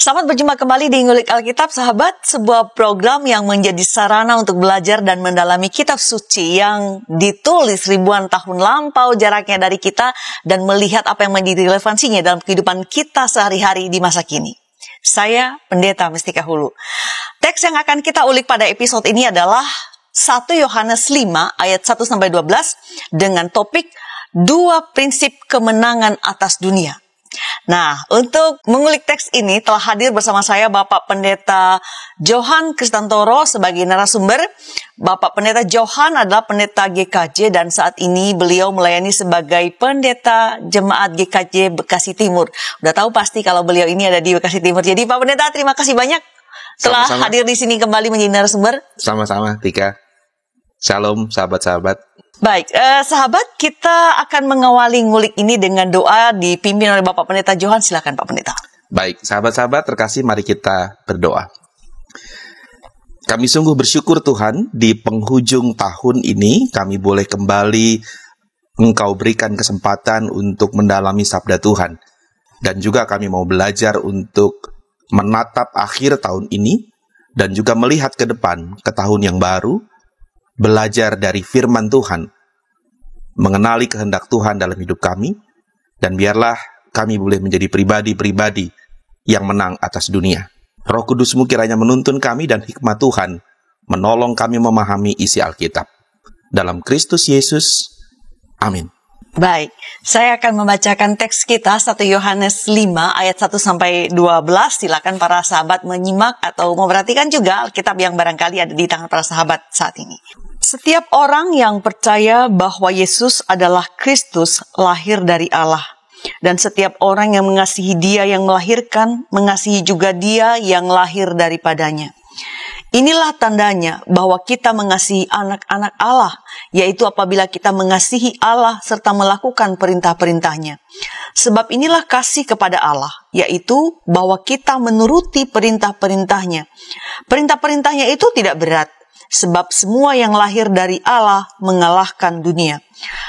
Selamat berjumpa kembali di Ngulik Alkitab, sahabat, sebuah program yang menjadi sarana untuk belajar dan mendalami kitab suci yang ditulis ribuan tahun lampau jaraknya dari kita dan melihat apa yang menjadi relevansinya dalam kehidupan kita sehari-hari di masa kini. Saya Pendeta Mestika Hulu. Teks yang akan kita ulik pada episode ini adalah 1 Yohanes 5 ayat 1-12 dengan topik 2 prinsip kemenangan atas dunia. Nah, untuk mengulik teks ini telah hadir bersama saya Bapak Pendeta Johan Kristantoro sebagai narasumber. Bapak Pendeta Johan adalah pendeta GKJ dan saat ini beliau melayani sebagai pendeta jemaat GKJ Bekasi Timur. Udah tahu pasti kalau beliau ini ada di Bekasi Timur. Jadi Pak Pendeta, terima kasih banyak telah hadir di sini kembali menjadi narasumber. Sama-sama, Tika. Shalom, sahabat-sahabat. Baik, sahabat, kita akan mengawali ngulik ini dengan doa dipimpin oleh Bapak Pendeta Johan. Silakan Pak Pendeta. Baik, sahabat-sahabat terkasih, mari kita berdoa. Kami sungguh bersyukur Tuhan, di penghujung tahun ini kami boleh kembali Engkau berikan kesempatan untuk mendalami sabda Tuhan. Dan juga kami mau belajar untuk menatap akhir tahun ini dan juga melihat ke depan, ke tahun yang baru, belajar dari firman Tuhan, mengenali kehendak Tuhan dalam hidup kami, dan biarlah kami boleh menjadi pribadi-pribadi yang menang atas dunia. Roh Kudus-Mu kiranya menuntun kami dan hikmat Tuhan menolong kami memahami isi Alkitab. Dalam Kristus Yesus, amin. Baik, saya akan membacakan teks kita 1 Yohanes 5 ayat 1-12. Silakan para sahabat menyimak atau memperhatikan juga Alkitab yang barangkali ada di tangan para sahabat saat ini. Setiap orang yang percaya bahwa Yesus adalah Kristus lahir dari Allah. Dan setiap orang yang mengasihi Dia yang melahirkan, mengasihi juga Dia yang lahir daripadanya. Inilah tandanya bahwa kita mengasihi anak-anak Allah, yaitu apabila kita mengasihi Allah serta melakukan perintah-perintahnya. Sebab inilah kasih kepada Allah, yaitu bahwa kita menuruti perintah-perintahnya. Perintah-perintahnya itu tidak berat, sebab semua yang lahir dari Allah mengalahkan dunia.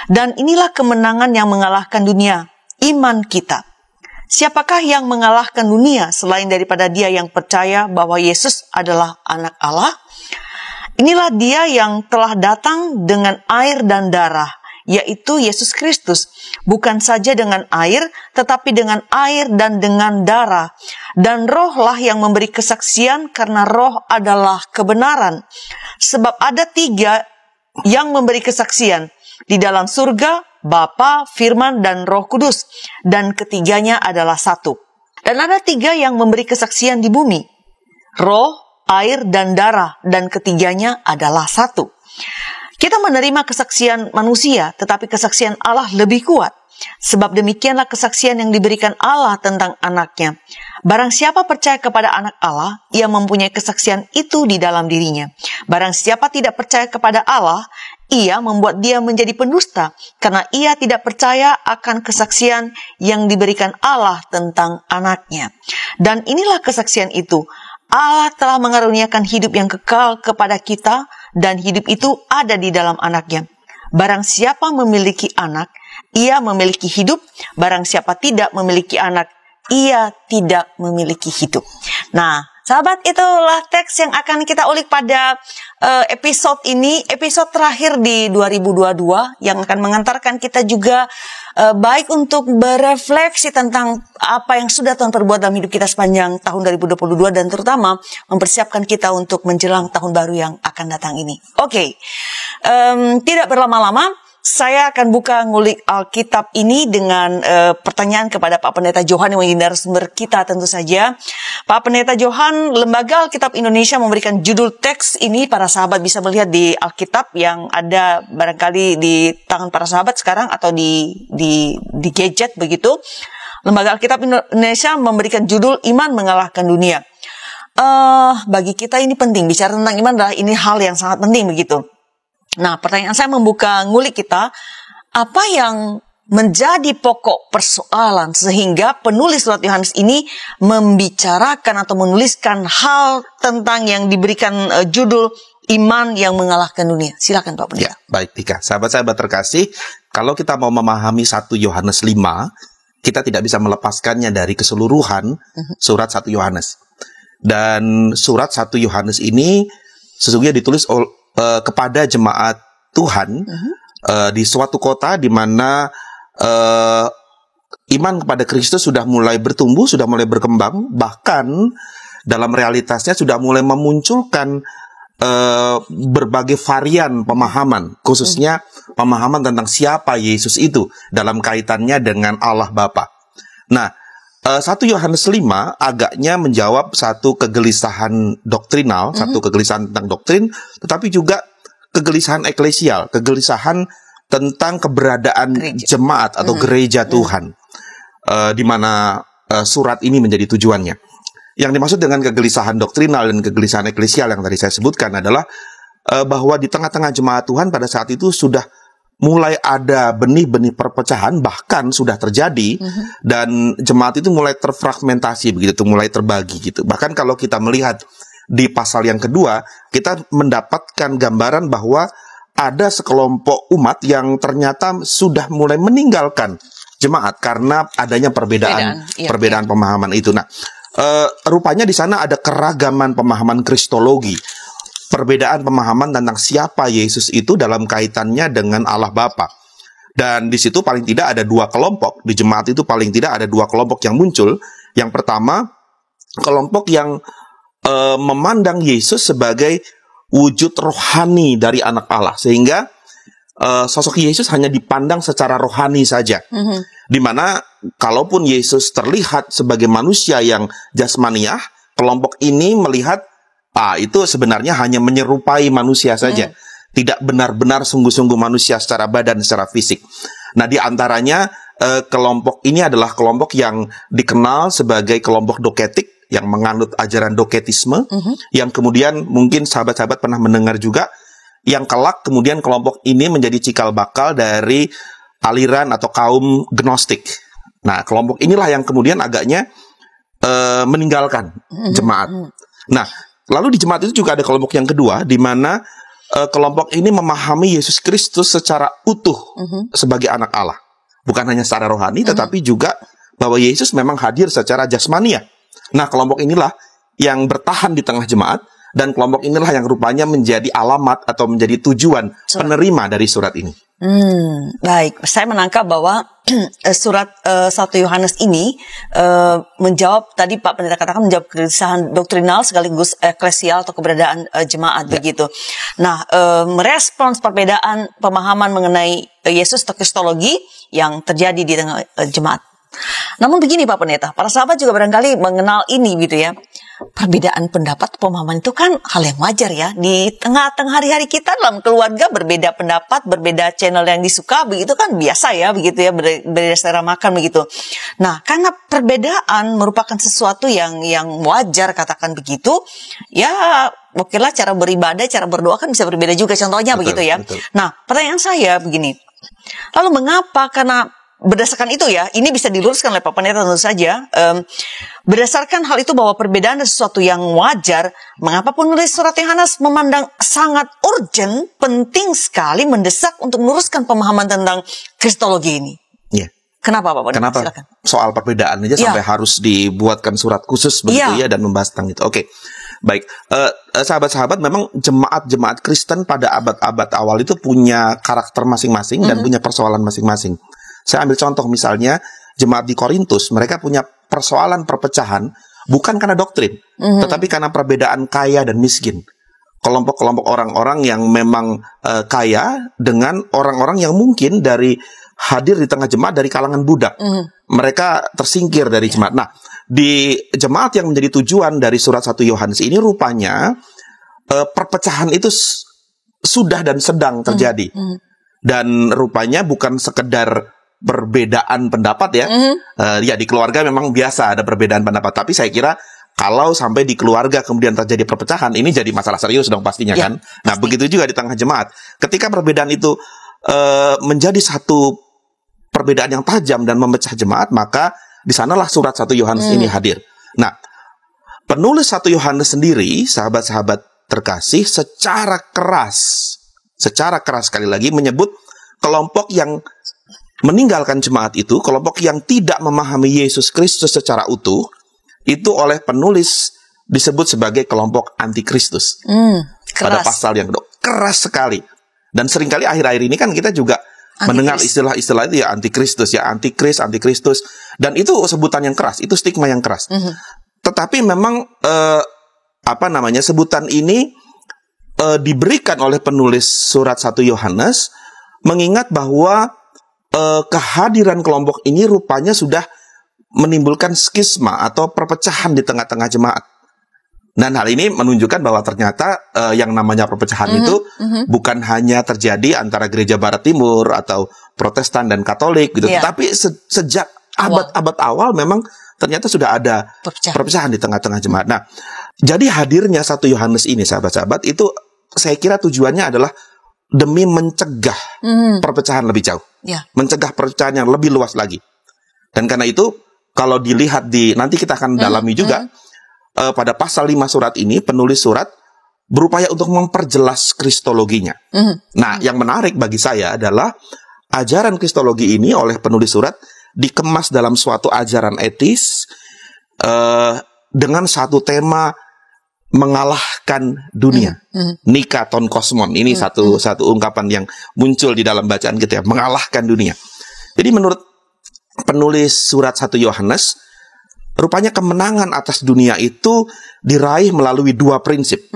Dan inilah kemenangan yang mengalahkan dunia, iman kita. Siapakah yang mengalahkan dunia selain daripada dia yang percaya bahwa Yesus adalah anak Allah? Inilah dia yang telah datang dengan air dan darah, yaitu Yesus Kristus. Bukan saja dengan air, tetapi dengan air dan dengan darah. Dan rohlah yang memberi kesaksian karena roh adalah kebenaran. Sebab ada 3 yang memberi kesaksian di dalam surga, Bapa, Firman, dan Roh Kudus, dan ketiganya adalah satu. Dan ada 3 yang memberi kesaksian di bumi, roh, air, dan darah, dan ketiganya adalah satu. Kita menerima kesaksian manusia, tetapi kesaksian Allah lebih kuat. Sebab demikianlah kesaksian yang diberikan Allah tentang anaknya. Barang siapa percaya kepada anak Allah, ia mempunyai kesaksian itu di dalam dirinya. Barang siapa tidak percaya kepada Allah, ia membuat dia menjadi pendusta, karena ia tidak percaya akan kesaksian yang diberikan Allah tentang anaknya. Dan inilah kesaksian itu, Allah telah mengaruniakan hidup yang kekal kepada kita, dan hidup itu ada di dalam anaknya. Barang siapa memiliki anak, ia memiliki hidup. Barang siapa tidak memiliki anak, ia tidak memiliki hidup. Nah, sahabat, itulah teks yang akan kita ulik pada episode ini, episode terakhir di 2022 yang akan mengantarkan kita juga baik untuk berefleksi tentang apa yang sudah Tuhan perbuat dalam hidup kita sepanjang tahun 2022 dan terutama mempersiapkan kita untuk menjelang tahun baru yang akan datang ini. Oke, tidak berlama-lama, saya akan buka ngulik Alkitab ini dengan pertanyaan kepada Pak Pendeta Johan yang menjadi narasumber kita tentu saja. Pak Pendeta Johan, Lembaga Alkitab Indonesia memberikan judul teks ini, para sahabat bisa melihat di Alkitab yang ada barangkali di tangan para sahabat sekarang atau di gadget begitu. Lembaga Alkitab Indonesia memberikan judul Iman Mengalahkan Dunia. Bagi kita ini penting, bicara tentang iman adalah ini hal yang sangat penting begitu. Nah, pertanyaan saya membuka ngulik kita, apa yang menjadi pokok persoalan sehingga penulis surat Yohanes ini membicarakan atau menuliskan hal tentang yang diberikan judul iman yang mengalahkan dunia. Silakan Pak Pendeta. Ya, baik Tika. Sahabat-sahabat terkasih, kalau kita mau memahami 1 Yohanes 5, kita tidak bisa melepaskannya dari keseluruhan surat 1 Yohanes. Dan surat 1 Yohanes ini sesungguhnya ditulis kepada jemaat Tuhan di suatu kota di mana iman kepada Kristus sudah mulai bertumbuh, sudah mulai berkembang, bahkan dalam realitasnya sudah mulai memunculkan berbagai varian pemahaman, khususnya pemahaman tentang siapa Yesus itu dalam kaitannya dengan Allah Bapa. Nah, 1 Yohanes 5 agaknya menjawab satu kegelisahan doktrinal, satu kegelisahan tentang doktrin, tetapi juga kegelisahan eklesial, kegelisahan tentang keberadaan jemaat atau gereja Tuhan, di mana surat ini menjadi tujuannya. Yang dimaksud dengan kegelisahan doktrinal dan kegelisahan eklesial yang tadi saya sebutkan adalah bahwa di tengah-tengah jemaat Tuhan pada saat itu sudah mulai ada benih-benih perpecahan, bahkan sudah terjadi, dan jemaat itu mulai terfragmentasi begitu, mulai terbagi gitu. Bahkan kalau kita melihat di pasal yang kedua, kita mendapatkan gambaran bahwa ada sekelompok umat yang ternyata sudah mulai meninggalkan jemaat karena adanya perbedaan pemahaman itu. Nah, rupanya di sana ada keragaman pemahaman kristologi, perbedaan pemahaman tentang siapa Yesus itu dalam kaitannya dengan Allah Bapa. Dan di situ paling tidak ada dua kelompok, di jemaat itu paling tidak ada dua kelompok yang muncul. Yang pertama, kelompok yang memandang Yesus sebagai wujud rohani dari anak Allah, sehingga sosok Yesus hanya dipandang secara rohani saja. Dimana kalaupun Yesus terlihat sebagai manusia yang jasmaniah, kelompok ini melihat itu sebenarnya hanya menyerupai manusia saja, tidak benar-benar sungguh-sungguh manusia secara badan, secara fisik. Nah, di antaranya kelompok ini adalah kelompok yang dikenal sebagai kelompok doketik, yang menganut ajaran doketisme, yang kemudian mungkin sahabat-sahabat pernah mendengar juga, yang kelak kemudian kelompok ini menjadi cikal bakal dari aliran atau kaum gnostik. Nah, kelompok inilah yang kemudian agaknya meninggalkan jemaat. Nah, lalu di jemaat itu juga ada kelompok yang kedua, di mana kelompok ini memahami Yesus Kristus secara utuh sebagai anak Allah. Bukan hanya secara rohani, tetapi juga bahwa Yesus memang hadir secara jasmania. Nah, kelompok inilah yang bertahan di tengah jemaat, dan kelompok inilah yang rupanya menjadi alamat atau menjadi tujuan penerima dari surat ini. Baik, saya menangkap bahwa surat 1 Yohanes ini menjawab, tadi Pak Pendeta katakan, menjawab kegelisahan doktrinal sekaligus eklesial atau keberadaan jemaat begitu. Nah, merespons perbedaan pemahaman mengenai Yesus atau kristologi yang terjadi di tengah jemaat. Namun begini Pak Pendeta, para sahabat juga barangkali mengenal ini gitu ya. Perbedaan pendapat, pemahaman itu kan hal yang wajar ya. Di tengah-tengah hari-hari kita dalam keluarga berbeda pendapat, berbeda channel yang disuka, begitu kan biasa ya, begitu ya, berbeda selera makan begitu. Nah, karena perbedaan merupakan sesuatu yang wajar, katakan begitu, ya okelah cara beribadah, cara berdoa kan bisa berbeda juga contohnya, begitu ya. Betul. Nah, pertanyaan saya begini, lalu mengapa? Karena berdasarkan itu ya, ini bisa diluruskan oleh Pak Pendeta tentu saja. Berdasarkan hal itu bahwa perbedaan adalah sesuatu yang wajar, mengapa penulis surat Yohanes memandang sangat urgent, penting sekali, mendesak untuk meluruskan pemahaman tentang kristologi ini? Iya. Kenapa Pak Pendeta? Kenapa? Silakan. Soal perbedaan aja sampai harus dibuatkan surat khusus begitu ya, dan membahas tentang itu. Oke. Baik, sahabat-sahabat, memang jemaat-jemaat Kristen pada abad-abad awal itu punya karakter masing-masing dan punya persoalan masing-masing. Saya ambil contoh misalnya jemaat di Korintus, mereka punya persoalan perpecahan bukan karena doktrin, tetapi karena perbedaan kaya dan miskin. Kelompok-kelompok orang-orang yang memang kaya dengan orang-orang yang mungkin dari hadir di tengah jemaat dari kalangan budak. Mereka tersingkir dari jemaat. Nah, di jemaat yang menjadi tujuan dari surat 1 Yohanes ini rupanya perpecahan itu sudah dan sedang terjadi. Dan rupanya bukan sekedar perbedaan pendapat ya. Ya, di keluarga memang biasa ada perbedaan pendapat, tapi saya kira kalau sampai di keluarga kemudian terjadi perpecahan, ini jadi masalah serius dong pastinya kan. Nah, begitu juga di tengah jemaat. Ketika perbedaan itu menjadi satu perbedaan yang tajam dan memecah jemaat, maka di sanalah surat 1 Yohanes ini hadir. Nah, penulis 1 Yohanes sendiri, sahabat-sahabat terkasih, secara keras sekali lagi menyebut kelompok yang meninggalkan jemaat itu, kelompok yang tidak memahami Yesus Kristus secara utuh, itu oleh penulis disebut sebagai kelompok antikristus. Pada pasal yang kedua. Keras sekali. Dan seringkali akhir-akhir ini kan kita juga mendengar istilah-istilah itu ya, antikristus, ya antikristus. Dan itu sebutan yang keras, itu stigma yang keras. Tetapi memang sebutan ini diberikan oleh penulis surat 1 Yohanes, mengingat bahwa kehadiran kelompok ini rupanya sudah menimbulkan skisma atau perpecahan di tengah-tengah jemaat. Dan hal ini menunjukkan bahwa ternyata yang namanya perpecahan itu bukan hanya terjadi antara gereja Barat Timur atau Protestan dan Katolik gitu, tetapi sejak abad-abad awal memang ternyata sudah ada perpecahan di tengah-tengah jemaat. Nah, jadi hadirnya 1 Yohanes ini, sahabat-sahabat, itu saya kira tujuannya adalah demi mencegah perpecahan lebih jauh, mencegah perpecahan yang lebih luas lagi. Dan karena itu, kalau dilihat nanti kita akan dalami juga, pada pasal 5 surat ini, penulis surat berupaya untuk memperjelas kristologinya. Nah, yang menarik bagi saya adalah ajaran kristologi ini oleh penulis surat dikemas dalam suatu ajaran etis dengan satu tema mengalahkan dunia. Nikaton kosmon, ini satu ungkapan yang muncul di dalam bacaan kita, ya, mengalahkan dunia. Jadi menurut penulis surat 1 Yohanes, rupanya kemenangan atas dunia itu diraih melalui 2 prinsip.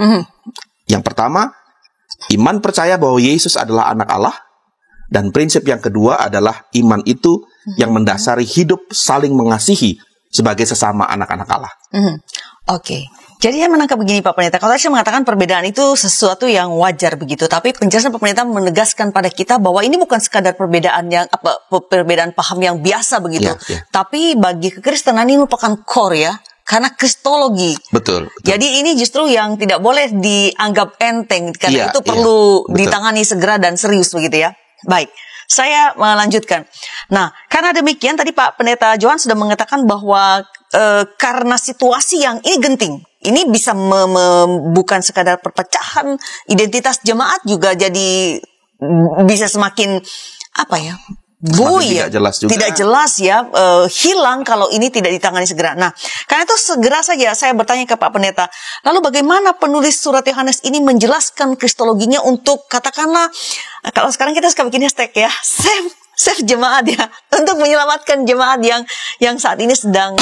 Yang pertama, iman percaya bahwa Yesus adalah anak Allah. Dan prinsip yang kedua adalah iman itu yang mendasari hidup saling mengasihi sebagai sesama anak-anak Allah. Oke. Jadi saya menangkap begini Pak Pendeta, kalau saya mengatakan perbedaan itu sesuatu yang wajar begitu, tapi penjelasan Pak Pendeta menegaskan pada kita bahwa ini bukan sekadar perbedaan perbedaan paham yang biasa begitu, tapi bagi kekristenan ini merupakan core, ya, karena kristologi. Betul. Jadi ini justru yang tidak boleh dianggap enteng, karena itu perlu ditangani segera dan serius begitu, ya. Baik. Saya melanjutkan. Nah, karena demikian tadi Pak Pendeta Johan sudah mengatakan bahwa karena situasi yang ini genting, ini bisa bukan sekadar perpecahan, identitas jemaat juga jadi bisa semakin tidak jelas ya, hilang kalau ini tidak ditangani segera. Nah, karena itu segera saja saya bertanya ke Pak Pendeta, lalu bagaimana penulis surat Yohanes ini menjelaskan kristologinya untuk, katakanlah, kalau sekarang kita suka bikin hashtag ya, save jemaat, ya, untuk menyelamatkan jemaat yang saat ini sedang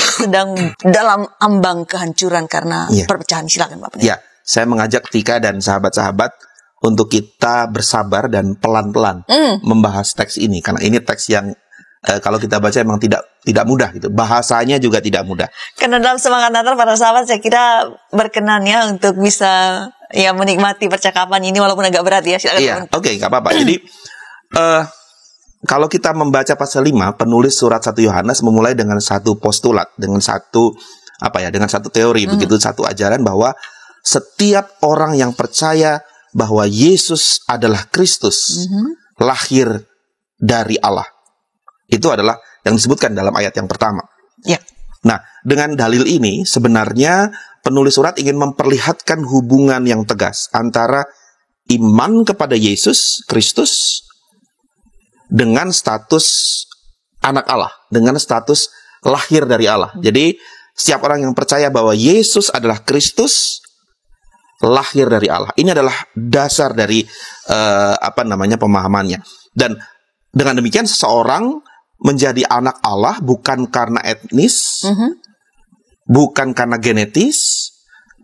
dalam ambang kehancuran karena perpecahan. Silakan Pak Pendeta. Ya, saya mengajak Tika dan sahabat-sahabat untuk kita bersabar dan pelan-pelan membahas teks ini, karena ini teks yang kalau kita baca memang tidak mudah gitu. Bahasanya juga tidak mudah. Karena dalam semangat Natal para sahabat, saya kira berkenan ya untuk bisa menikmati percakapan ini walaupun agak berat, ya. Silakan. Iya, oke, nggak apa-apa. Jadi kalau kita membaca pasal 5, penulis surat 1 Yohanes memulai dengan satu postulat, dengan satu teori, begitu, satu ajaran bahwa setiap orang yang percaya bahwa Yesus adalah Kristus, lahir dari Allah. Itu adalah yang disebutkan dalam ayat yang pertama. Ya. Nah, dengan dalil ini sebenarnya penulis surat ingin memperlihatkan hubungan yang tegas antara iman kepada Yesus Kristus dengan status anak Allah, dengan status lahir dari Allah. Jadi, setiap orang yang percaya bahwa Yesus adalah Kristus, lahir dari Allah. Ini adalah dasar dari pemahamannya. Dan dengan demikian seseorang menjadi anak Allah bukan karena etnis, bukan karena genetis,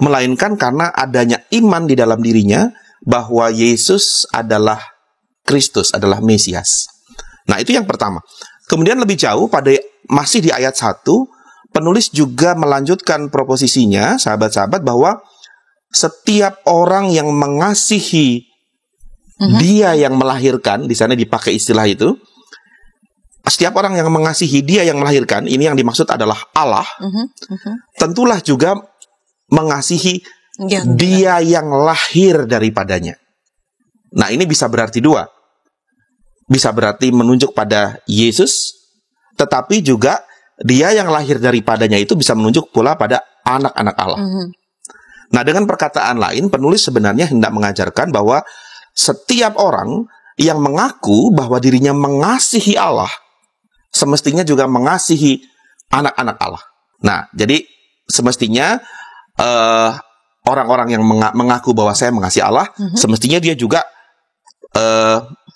melainkan karena adanya iman di dalam dirinya bahwa Yesus adalah Kristus, adalah Mesias. Nah, itu yang pertama. Kemudian lebih jauh, masih di ayat 1, penulis juga melanjutkan proposisinya, sahabat-sahabat, bahwa setiap orang yang mengasihi dia yang melahirkan, di sana dipakai istilah itu, setiap orang yang mengasihi dia yang melahirkan, ini yang dimaksud adalah Allah, tentulah juga mengasihi dia yang lahir daripadanya. Nah, ini bisa berarti dua. Bisa berarti menunjuk pada Yesus, tetapi juga dia yang lahir daripadanya itu bisa menunjuk pula pada anak-anak Allah. Nah, dengan perkataan lain, penulis sebenarnya hendak mengajarkan bahwa setiap orang yang mengaku bahwa dirinya mengasihi Allah semestinya juga mengasihi anak-anak Allah. Nah, jadi semestinya orang-orang yang mengaku bahwa saya mengasihi Allah, semestinya dia juga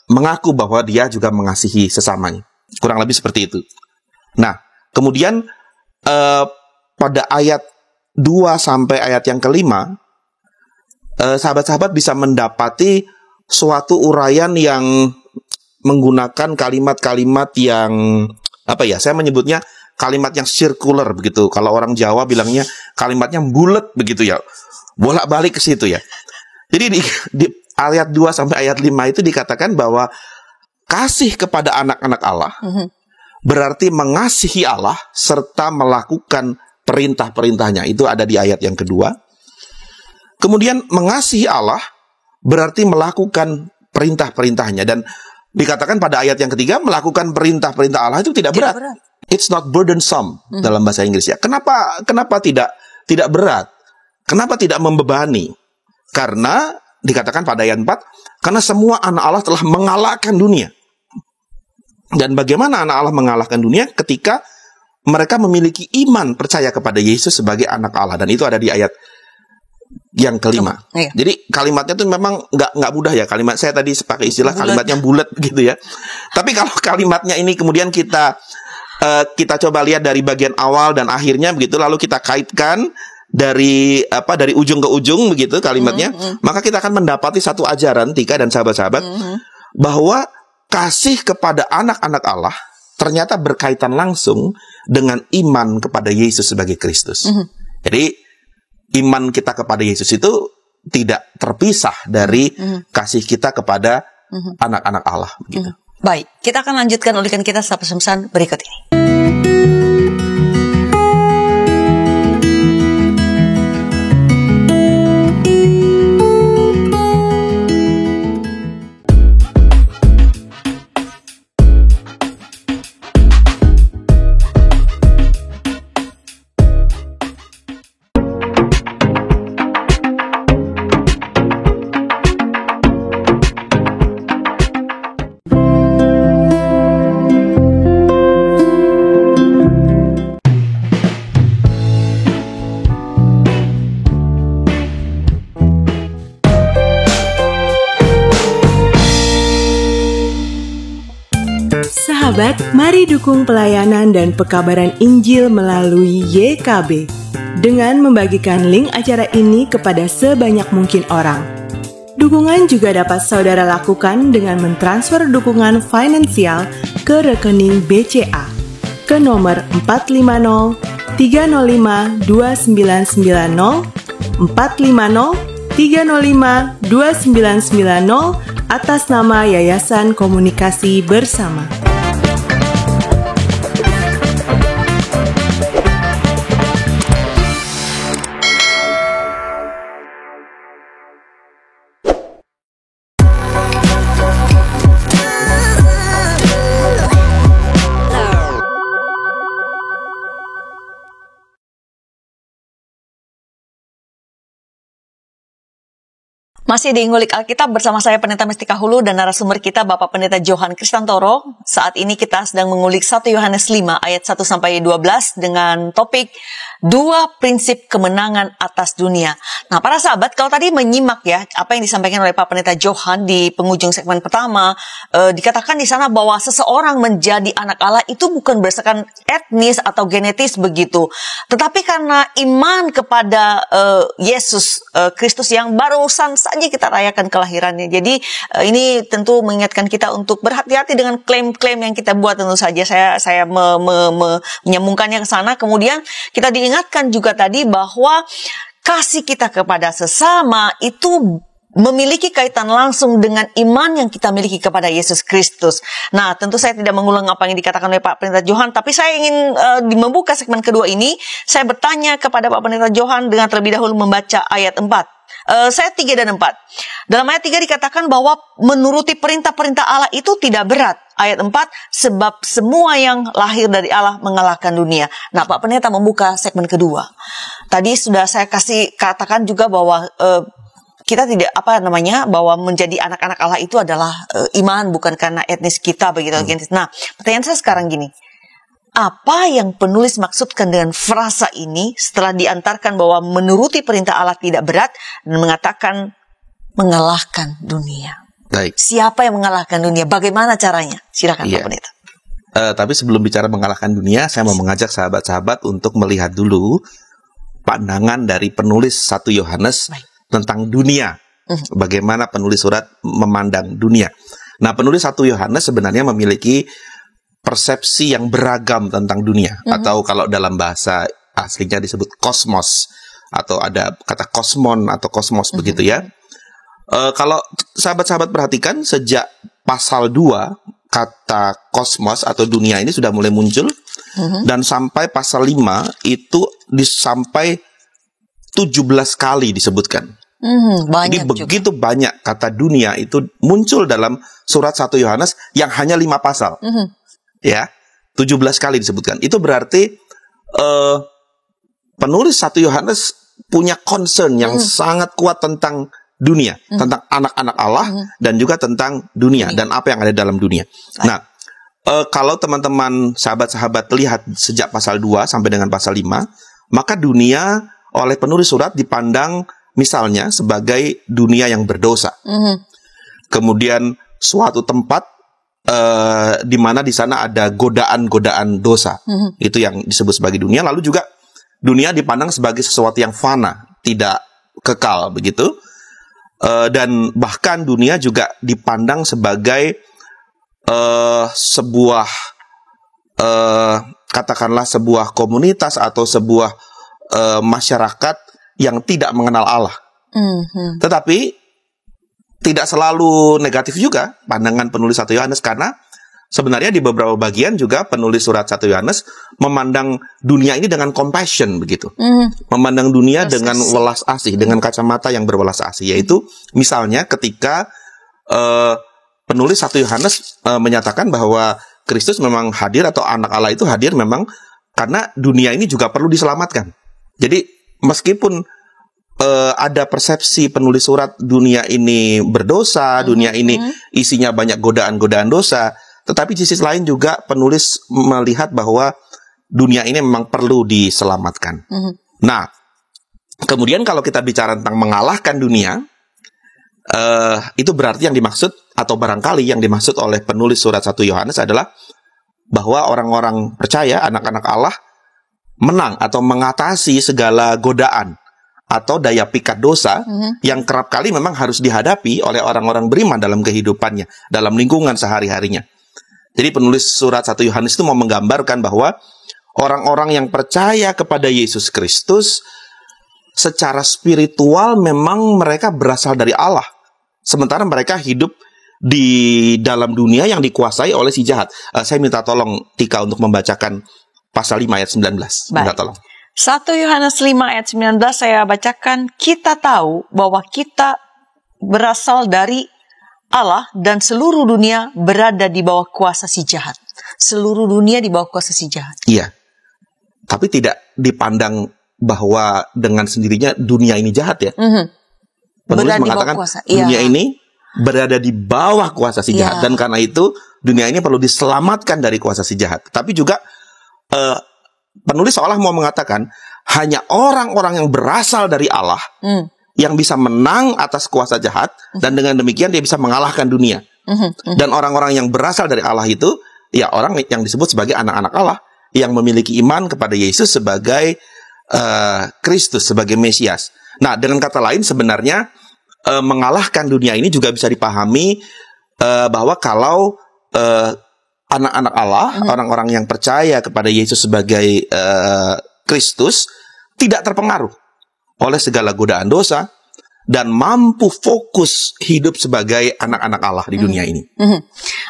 mengaku bahwa dia juga mengasihi sesamanya. Kurang lebih seperti itu. Nah, kemudian pada ayat 2 sampai ayat yang kelima, sahabat-sahabat bisa mendapati suatu uraian yang menggunakan kalimat-kalimat yang saya menyebutnya kalimat yang circular begitu. Kalau orang Jawa bilangnya kalimatnya bulat begitu ya. Bolak-balik ke situ ya. Jadi di ayat 2 sampai ayat 5 itu dikatakan bahwa kasih kepada anak-anak Allah berarti mengasihi Allah serta melakukan perintah-perintahnya. Itu ada di ayat yang kedua. Kemudian mengasihi Allah berarti melakukan perintah-perintahnya. Dan dikatakan pada ayat yang ketiga, melakukan perintah-perintah Allah itu tidak berat. It's not burdensome dalam bahasa Inggris ya. Kenapa tidak berat? Kenapa tidak membebani? Karena dikatakan pada ayat 4, karena semua anak Allah telah mengalahkan dunia. Dan bagaimana anak Allah mengalahkan dunia? Ketika mereka memiliki iman percaya kepada Yesus sebagai anak Allah. Dan itu ada di ayat yang kelima. Jadi kalimatnya tuh memang nggak mudah ya. Kalimat saya tadi pakai istilah kalimatnya bulat gitu ya. Tapi kalau kalimatnya ini kemudian kita coba lihat dari bagian awal dan akhirnya begitu, lalu kita kaitkan dari ujung ke ujung begitu kalimatnya, maka kita akan mendapati satu ajaran Tika dan sahabat-sahabat bahwa kasih kepada anak-anak Allah ternyata berkaitan langsung dengan iman kepada Yesus sebagai Kristus. Jadi iman kita kepada Yesus itu tidak terpisah dari kasih kita kepada anak-anak Allah begitu. Baik, kita akan lanjutkan ulikan kita setelah pesan berikut ini. Sahabat, mari dukung pelayanan dan pekabaran Injil melalui YKB dengan membagikan link acara ini kepada sebanyak mungkin orang. Dukungan juga dapat saudara lakukan dengan mentransfer dukungan finansial ke rekening BCA ke nomor 450 305 2990 450 305 2990 atas nama Yayasan Komunikasi Bersama. Masih di Ngulik Alkitab bersama saya Pendeta Mestika Hulu dan narasumber kita Bapak Pendeta Johan Kristantoro. Saat ini kita sedang mengulik 1 Yohanes 5 ayat 1-12 dengan topik 2 prinsip kemenangan atas dunia. Nah, para sahabat, kalau tadi menyimak ya apa yang disampaikan oleh Pak Pendeta Johan di penghujung segmen pertama, dikatakan di sana bahwa seseorang menjadi anak Allah itu bukan berdasarkan etnis atau genetis begitu, tetapi karena iman kepada Yesus Kristus yang barusan saja kita rayakan kelahirannya. Jadi ini tentu mengingatkan kita untuk berhati-hati dengan klaim-klaim yang kita buat. Tentu saja saya menyambungkannya ke sana. Kemudian kita diingatkan juga tadi bahwa kasih kita kepada sesama itu memiliki kaitan langsung dengan iman yang kita miliki kepada Yesus Kristus. Nah, tentu saya tidak mengulang apa yang dikatakan oleh Pak Pendeta Johan, tapi saya ingin membuka segmen kedua ini. Saya bertanya kepada Pak Pendeta Johan dengan terlebih dahulu membaca ayat 4. Saya 3 dan 4. Dalam ayat 3 dikatakan bahwa menuruti perintah-perintah Allah itu tidak berat. Ayat 4, sebab semua yang lahir dari Allah mengalahkan dunia. Nah, Pak Pendeta membuka segmen kedua. Tadi sudah saya katakan juga bahwa kita tidak bahwa menjadi anak-anak Allah itu adalah iman, bukan karena etnis kita begitu. Nah, pertanyaan saya sekarang gini. apa yang penulis maksudkan dengan frasa ini setelah diantarkan bahwa menuruti perintah Allah tidak berat dan mengatakan mengalahkan dunia. Baik. Siapa yang mengalahkan dunia? Bagaimana caranya? Silakan Pak Pendeta. Tapi sebelum bicara mengalahkan dunia, saya mau mengajak sahabat-sahabat untuk melihat dulu pandangan dari penulis 1 Yohanes tentang dunia. Bagaimana penulis surat memandang dunia. Nah, penulis 1 Yohanes sebenarnya memiliki persepsi yang beragam tentang dunia. Atau kalau dalam bahasa aslinya disebut kosmos. Atau ada kata kosmon atau kosmos begitu ya. Kalau sahabat-sahabat perhatikan, sejak pasal 2, kata kosmos atau dunia ini sudah mulai muncul. Dan sampai pasal 5 itu sampai 17 kali disebutkan. Jadi begitu banyak kata dunia itu muncul dalam surat 1 Yohanes yang hanya 5 pasal. Ya, 17 kali disebutkan. Itu berarti penulis 1 Yohanes punya concern yang sangat kuat tentang dunia, tentang anak-anak Allah dan juga tentang dunia dan apa yang ada dalam dunia. Nah, kalau teman-teman sahabat-sahabat lihat sejak pasal 2 sampai dengan pasal 5, maka dunia oleh penulis surat dipandang misalnya sebagai dunia yang berdosa. Kemudian suatu tempat di mana di sana ada godaan-godaan dosa. Itu yang disebut sebagai dunia. Lalu juga dunia dipandang sebagai sesuatu yang fana, tidak kekal begitu. Dan bahkan dunia juga dipandang sebagai sebuah katakanlah sebuah komunitas atau sebuah masyarakat yang tidak mengenal Allah. Tetapi tidak selalu negatif juga pandangan penulis 1 Yohanes, karena sebenarnya di beberapa bagian juga penulis surat 1 Yohanes memandang dunia ini dengan compassion begitu. Memandang dunia dengan welas asih, dengan kacamata yang berwelas asih, yaitu misalnya ketika penulis 1 Yohanes menyatakan bahwa Kristus memang hadir atau anak Allah itu hadir memang karena dunia ini juga perlu diselamatkan. Jadi meskipun ada persepsi penulis surat dunia ini berdosa, dunia ini isinya banyak godaan-godaan dosa, tetapi di sisi lain juga penulis melihat bahwa dunia ini memang perlu diselamatkan. Nah, kemudian kalau kita bicara tentang mengalahkan dunia, itu berarti yang dimaksud atau barangkali yang dimaksud oleh penulis surat 1 Yohanes adalah bahwa orang-orang percaya, anak-anak Allah, menang atau mengatasi segala godaan atau daya pikat dosa yang kerap kali memang harus dihadapi oleh orang-orang beriman dalam kehidupannya, dalam lingkungan sehari-harinya. Jadi penulis surat 1 Yohanes itu mau menggambarkan bahwa orang-orang yang percaya kepada Yesus Kristus secara spiritual memang mereka berasal dari Allah. Sementara mereka hidup di dalam dunia yang dikuasai oleh si jahat. Saya minta tolong Tika untuk membacakan pasal 5 ayat 19. Minta tolong. 1 Yohanes 5 ayat 19 saya bacakan, kita tahu bahwa kita berasal dari Allah dan seluruh dunia berada di bawah kuasa si jahat. Seluruh dunia di bawah kuasa si jahat. Iya. Tapi tidak dipandang bahwa dengan sendirinya dunia ini jahat ya. Penulis mengatakan dunia ini berada di bawah kuasa si jahat. Dan karena itu dunia ini perlu diselamatkan dari kuasa si jahat. Tapi juga penulis seolah mau mengatakan hanya orang-orang yang berasal dari Allah yang bisa menang atas kuasa jahat, dan dengan demikian dia bisa mengalahkan dunia. Dan orang-orang yang berasal dari Allah itu ya orang yang disebut sebagai anak-anak Allah yang memiliki iman kepada Yesus sebagai Kristus, sebagai Mesias. Nah, dengan kata lain sebenarnya mengalahkan dunia ini juga bisa dipahami bahwa kalau anak-anak Allah, orang-orang yang percaya kepada Yesus sebagai Kristus, tidak terpengaruh oleh segala godaan dosa dan mampu fokus hidup sebagai anak-anak Allah di dunia ini.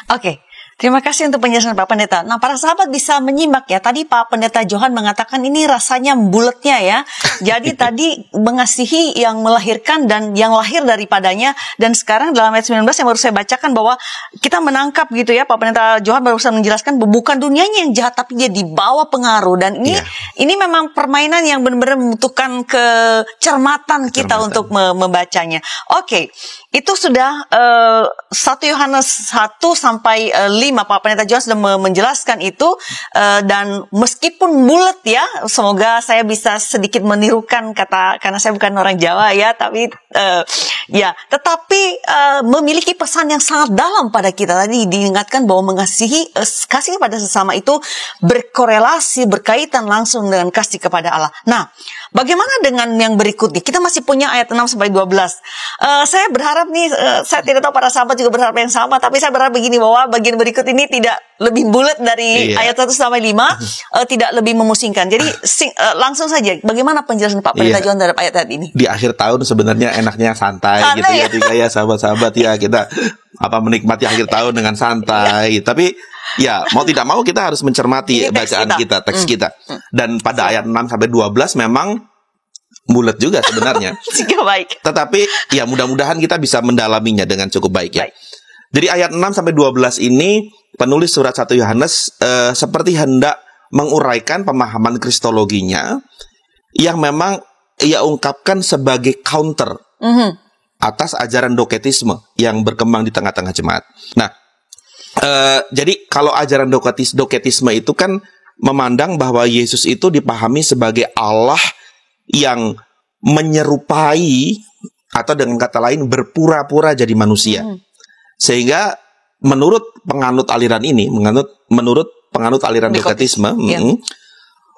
Oke. Terima kasih untuk penjelasan Pak Pendeta. Nah, para sahabat bisa menyimak ya. Tadi Pak Pendeta Johan mengatakan ini rasanya bulatnya ya. Jadi tadi mengasihi yang melahirkan dan yang lahir daripadanya. Dan sekarang dalam ayat 19 yang baru saya bacakan bahwa kita menangkap gitu ya. Pak Pendeta Johan barusan menjelaskan bukan dunianya yang jahat, tapi dia dibawa pengaruh. Dan ini memang permainan yang benar-benar membutuhkan kecermatan kita untuk membacanya. Oke. Itu sudah 1 Yohanes 1 sampai 5 Pak Pendeta John sudah menjelaskan itu, dan meskipun bulat ya, semoga saya bisa sedikit menirukan kata, karena saya bukan orang Jawa ya, tapi tetapi memiliki pesan yang sangat dalam pada kita. Tadi diingatkan bahwa mengasihi, kasih kepada sesama itu berkorelasi, berkaitan langsung dengan kasih kepada Allah. Nah, bagaimana dengan yang berikutnya? Kita masih punya ayat 6-12. Saya berharap nih, saya tidak tahu para sahabat juga berharap yang sama, tapi saya berharap begini, bahwa bagian berikut ini tidak lebih bulat dari ayat 1-5, tidak lebih memusingkan. Jadi langsung saja, bagaimana penjelasan Pak Pendeta John terhadap ayat-ayat ini? Di akhir tahun sebenarnya enaknya santai gitu ya, tiga ya sahabat-sahabat ya, kita menikmati akhir tahun dengan santai. Tapi ya mau tidak mau kita harus mencermati bacaan kita, teks kita. Dan pada ayat 6-12 memang bulat juga sebenarnya. Baik. Tetapi ya mudah-mudahan kita bisa mendalaminya dengan cukup baik ya. Jadi ayat 6-12 ini penulis surat 1 Yohanes seperti hendak menguraikan pemahaman kristologinya yang memang ia ungkapkan sebagai counter atas ajaran doketisme yang berkembang di tengah-tengah jemaat. Nah, jadi kalau ajaran doketisme itu kan memandang bahwa Yesus itu dipahami sebagai Allah yang menyerupai, atau dengan kata lain berpura-pura jadi manusia. Sehingga menurut penganut aliran ini, menurut penganut aliran doketisme,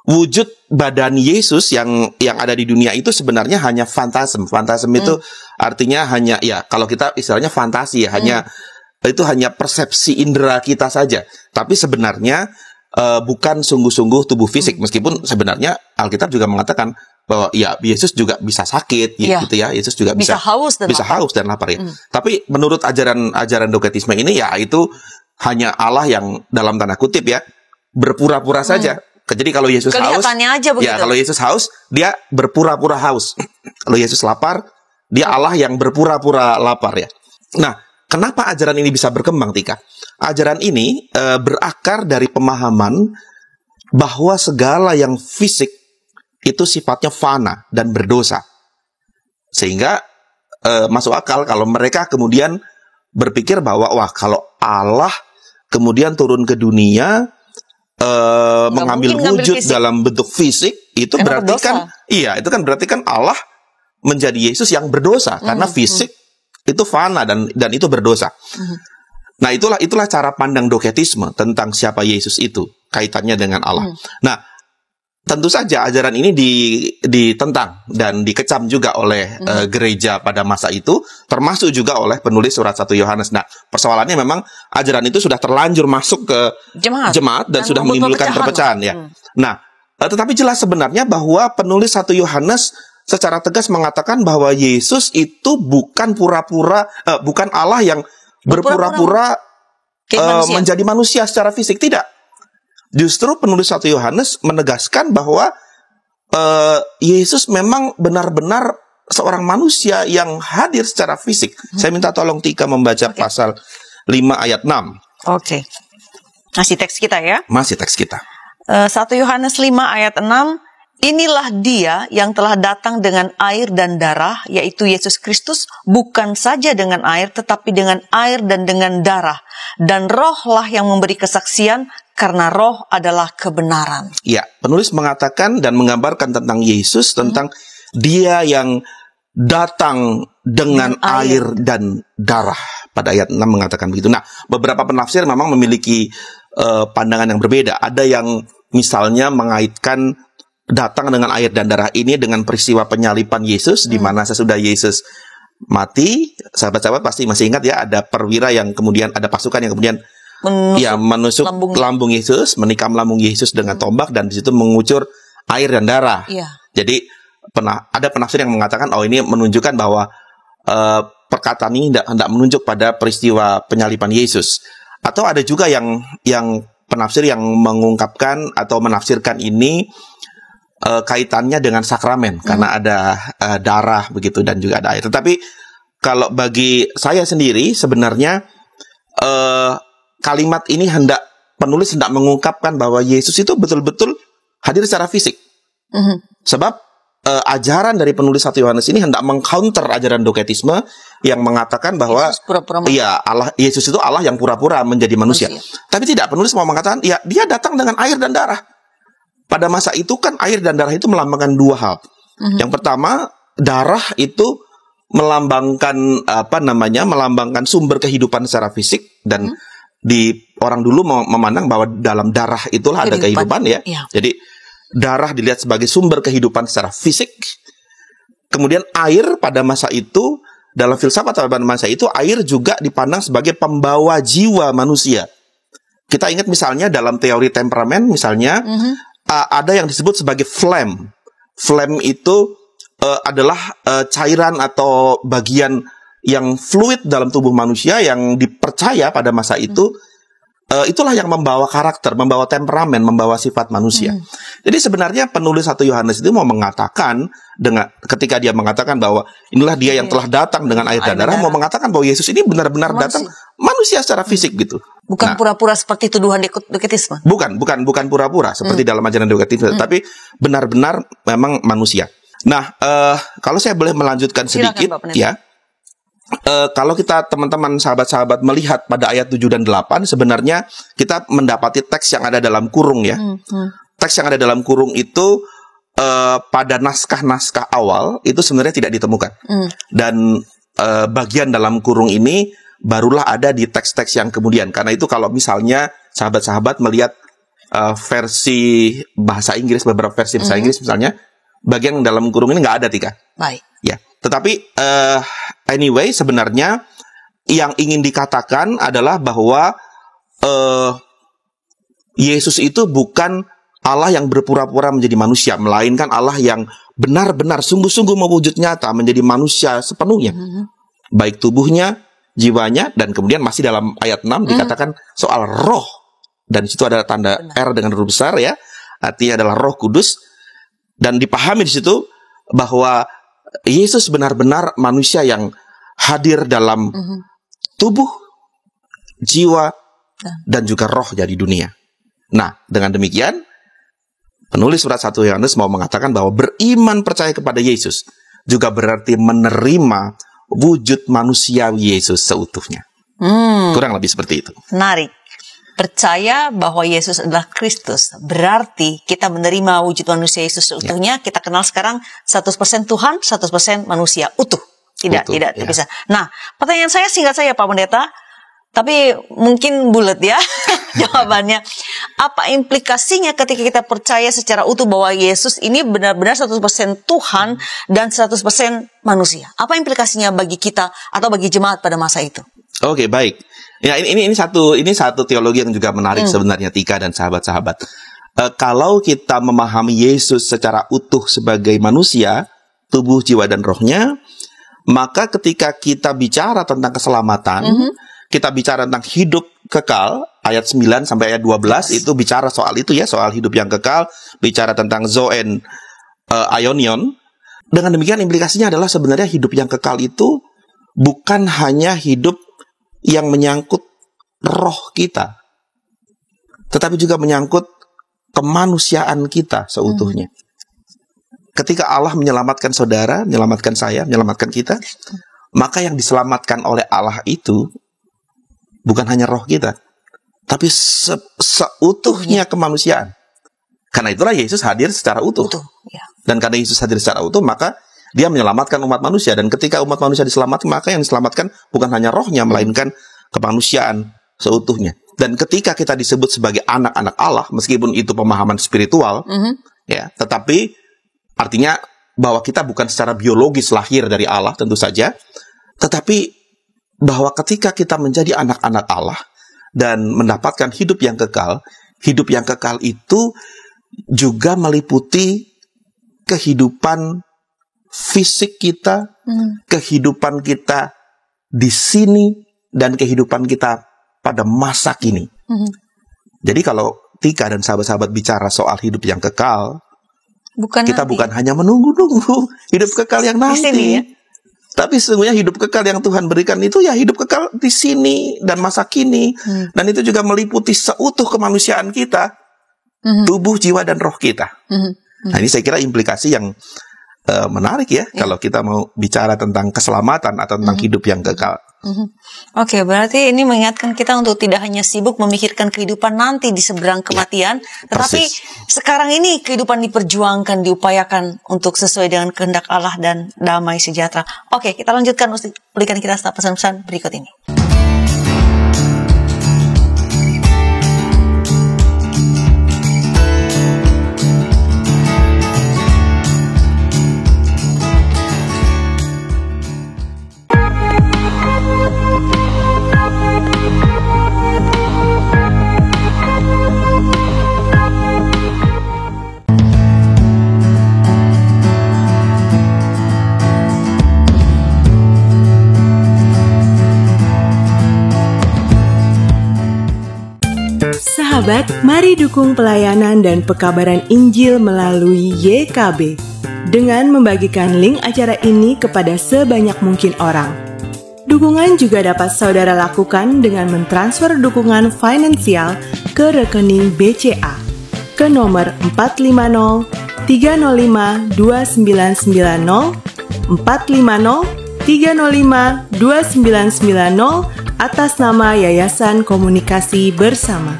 wujud badan Yesus yang ada di dunia itu sebenarnya hanya fantasem. Fantasem itu artinya hanya, ya kalau kita istilahnya fantasi ya, itu hanya persepsi indera kita saja. Tapi sebenarnya bukan sungguh-sungguh tubuh fisik. Meskipun sebenarnya Alkitab juga mengatakan bahwa ya Yesus juga bisa sakit gitu ya. Yesus juga bisa haus dan lapar ya. Tapi menurut ajaran doketisme ini ya itu hanya Allah yang dalam tanda kutip ya berpura-pura saja. Jadi kalau Yesus haus, ya kalau Yesus haus dia berpura-pura haus. Kalau Yesus lapar, dia Allah yang berpura-pura lapar ya. Nah, kenapa ajaran ini bisa berkembang, Tika? Ajaran ini berakar dari pemahaman bahwa segala yang fisik itu sifatnya fana dan berdosa. Sehingga masuk akal kalau mereka kemudian berpikir bahwa wah, kalau Allah kemudian turun ke dunia mengambil wujud dalam bentuk fisik, itu berarti kan itu kan berarti kan Allah menjadi Yesus yang berdosa karena fisik itu fana dan itu berdosa. Nah, itulah cara pandang doketisme tentang siapa Yesus itu, kaitannya dengan Allah. Nah, tentu saja ajaran ini ditentang dan dikecam juga oleh gereja pada masa itu, termasuk juga oleh penulis surat 1 Yohanes. Nah, persoalannya memang ajaran itu sudah terlanjur masuk ke jemaat dan sudah menimbulkan perpecahan ya. Nah, tetapi jelas sebenarnya bahwa penulis 1 Yohanes secara tegas mengatakan bahwa Yesus itu bukan bukan Allah yang berpura-pura menjadi manusia secara fisik, tidak. Justru penulis 1 Yohanes menegaskan bahwa Yesus memang benar-benar seorang manusia yang hadir secara fisik. Saya minta tolong Tika membaca pasal 5 ayat 6. Oke. Masih teks kita ya? Masih teks kita. 1 Yohanes 5 ayat 6. Inilah dia yang telah datang dengan air dan darah, yaitu Yesus Kristus, bukan saja dengan air, tetapi dengan air dan dengan darah. Dan rohlah yang memberi kesaksian, karena roh adalah kebenaran. Ya, penulis mengatakan dan menggambarkan tentang Yesus, tentang dia yang datang dengan air dan darah. Pada ayat 6 mengatakan begitu. Nah, beberapa penafsir memang memiliki pandangan yang berbeda. Ada yang misalnya mengaitkan datang dengan air dan darah ini dengan peristiwa penyalipan Yesus, di mana sesudah Yesus mati, sahabat-sahabat pasti masih ingat ya, ada perwira yang kemudian, ada pasukan yang kemudian menusuk lambung Yesus, menikam lambung Yesus dengan tombak, dan di situ mengucur air dan darah. Jadi ada penafsir yang mengatakan ini menunjukkan bahwa perkataan ini hendak menunjuk pada peristiwa penyalipan Yesus. Atau ada juga yang penafsir yang mengungkapkan atau menafsirkan ini kaitannya dengan sakramen, karena ada darah begitu dan juga ada air. Tetapi kalau bagi saya sendiri sebenarnya kalimat ini penulis hendak mengungkapkan bahwa Yesus itu betul-betul hadir secara fisik. Sebab ajaran dari penulis 1 Yohanes ini hendak mengcounter ajaran doketisme yang mengatakan bahwa Yesus pura-pura Yesus itu Allah yang pura-pura menjadi manusia. Tapi tidak, penulis mau mengatakan ya dia datang dengan air dan darah. Pada masa itu kan air dan darah itu melambangkan 2 hal. Yang pertama, darah itu melambangkan melambangkan sumber kehidupan secara fisik, dan di orang dulu memandang bahwa dalam darah itulah ada kehidupan ya. Jadi darah dilihat sebagai sumber kehidupan secara fisik. Kemudian air pada masa itu, dalam filsafat pada masa itu, air juga dipandang sebagai pembawa jiwa manusia. Kita ingat misalnya dalam teori temperamen misalnya, ada yang disebut sebagai phlegm. Phlegm itu adalah cairan atau bagian yang fluid dalam tubuh manusia yang dipercaya pada masa itu itulah yang membawa karakter, membawa temperamen, membawa sifat manusia. Jadi sebenarnya penulis 1 Yohanes itu mau mengatakan, ketika dia mengatakan bahwa inilah dia yang telah datang dengan air dan darah, mau mengatakan bahwa Yesus ini benar-benar datang manusia secara fisik gitu. Bukan pura-pura seperti tuduhan doketisme. Bukan pura-pura seperti dalam ajaran doketisme, tapi benar-benar memang manusia. Nah, kalau saya boleh melanjutkan sedikit, ya. Kalau kita teman-teman sahabat-sahabat melihat pada ayat 7 dan 8, sebenarnya kita mendapati teks yang ada dalam kurung ya. Teks yang ada dalam kurung itu pada naskah-naskah awal itu sebenarnya tidak ditemukan. Dan bagian dalam kurung ini barulah ada di teks-teks yang kemudian. Karena itu kalau misalnya sahabat-sahabat melihat versi bahasa Inggris, beberapa versi bahasa Inggris misalnya, bagian dalam kurung ini nggak ada, Tika. Baik. Ya, tetapi anyway, sebenarnya yang ingin dikatakan adalah bahwa Yesus itu bukan Allah yang berpura-pura menjadi manusia, melainkan Allah yang benar-benar sungguh-sungguh mewujud nyata menjadi manusia sepenuhnya. Baik tubuhnya, jiwanya, dan kemudian masih dalam ayat 6 dikatakan soal roh. Dan di situ ada tanda R dengan huruf besar ya. Artinya adalah Roh Kudus. Dan dipahami di situ bahwa Yesus benar-benar manusia yang hadir dalam tubuh, jiwa, dan juga roh jadi dunia. Nah, dengan demikian, penulis surat 1 Yohanes mau mengatakan bahwa beriman percaya kepada Yesus juga berarti menerima wujud manusiawi Yesus seutuhnya. Kurang lebih seperti itu. Menarik. Percaya bahwa Yesus adalah Kristus, berarti kita menerima wujud manusia Yesus seutuhnya. Kita kenal sekarang 100% Tuhan, 100% manusia utuh. Tidak bisa. Nah, pertanyaan saya singkat saja Pak Pendeta, tapi mungkin bulat ya jawabannya. Apa implikasinya ketika kita percaya secara utuh bahwa Yesus ini benar-benar 100% Tuhan dan 100% manusia? Apa implikasinya bagi kita atau bagi jemaat pada masa itu? Oke, baik. Ya, ini satu teologi yang juga menarik sebenarnya, Tika dan sahabat-sahabat. Kalau kita memahami Yesus secara utuh sebagai manusia, tubuh, jiwa, dan rohnya, maka ketika kita bicara tentang keselamatan, kita bicara tentang hidup kekal, ayat 9 sampai ayat 12 itu bicara soal itu ya, soal hidup yang kekal, bicara tentang zoen aionion. Dengan demikian implikasinya adalah sebenarnya hidup yang kekal itu bukan hanya hidup yang menyangkut roh kita, tetapi juga menyangkut kemanusiaan kita seutuhnya. Ketika Allah menyelamatkan saudara, menyelamatkan saya, menyelamatkan kita, maka yang diselamatkan oleh Allah itu bukan hanya roh kita, tapi seutuhnya kemanusiaan. Karena itulah Yesus hadir secara utuh. Dan karena Yesus hadir secara utuh, maka Dia menyelamatkan umat manusia. Dan ketika umat manusia diselamatkan, maka yang diselamatkan bukan hanya rohnya, melainkan kemanusiaan seutuhnya. Dan ketika kita disebut sebagai anak-anak Allah, meskipun itu pemahaman spiritual, ya, tetapi artinya bahwa kita bukan secara biologis lahir dari Allah, tentu saja, tetapi bahwa ketika kita menjadi anak-anak Allah dan mendapatkan hidup yang kekal itu juga meliputi kehidupan fisik kita, kehidupan kita di sini, dan kehidupan kita pada masa kini. Jadi kalau Tika dan sahabat-sahabat bicara soal hidup yang kekal, kita bukan hanya menunggu-nunggu hidup kekal yang nanti. Di sini, ya? Tapi sesungguhnya hidup kekal yang Tuhan berikan itu ya hidup kekal di sini dan masa kini. Dan itu juga meliputi seutuh kemanusiaan kita, tubuh, jiwa, dan roh kita. Nah, ini saya kira implikasi yang menarik ya kalau kita mau bicara tentang keselamatan atau tentang hidup yang kekal. Oke, berarti ini mengingatkan kita untuk tidak hanya sibuk memikirkan kehidupan nanti di seberang kematian, tetapi sekarang ini kehidupan diperjuangkan, diupayakan untuk sesuai dengan kehendak Allah dan damai sejahtera. Oke, kita lanjutkan berikan kita setelah pesan-pesan berikut ini. Sahabat, mari dukung pelayanan dan pekabaran Injil melalui YKB dengan membagikan link acara ini kepada sebanyak mungkin orang. Dukungan juga dapat saudara lakukan dengan mentransfer dukungan finansial ke rekening BCA ke nomor 450 305 2990 450 305 2990 atas nama Yayasan Komunikasi Bersama.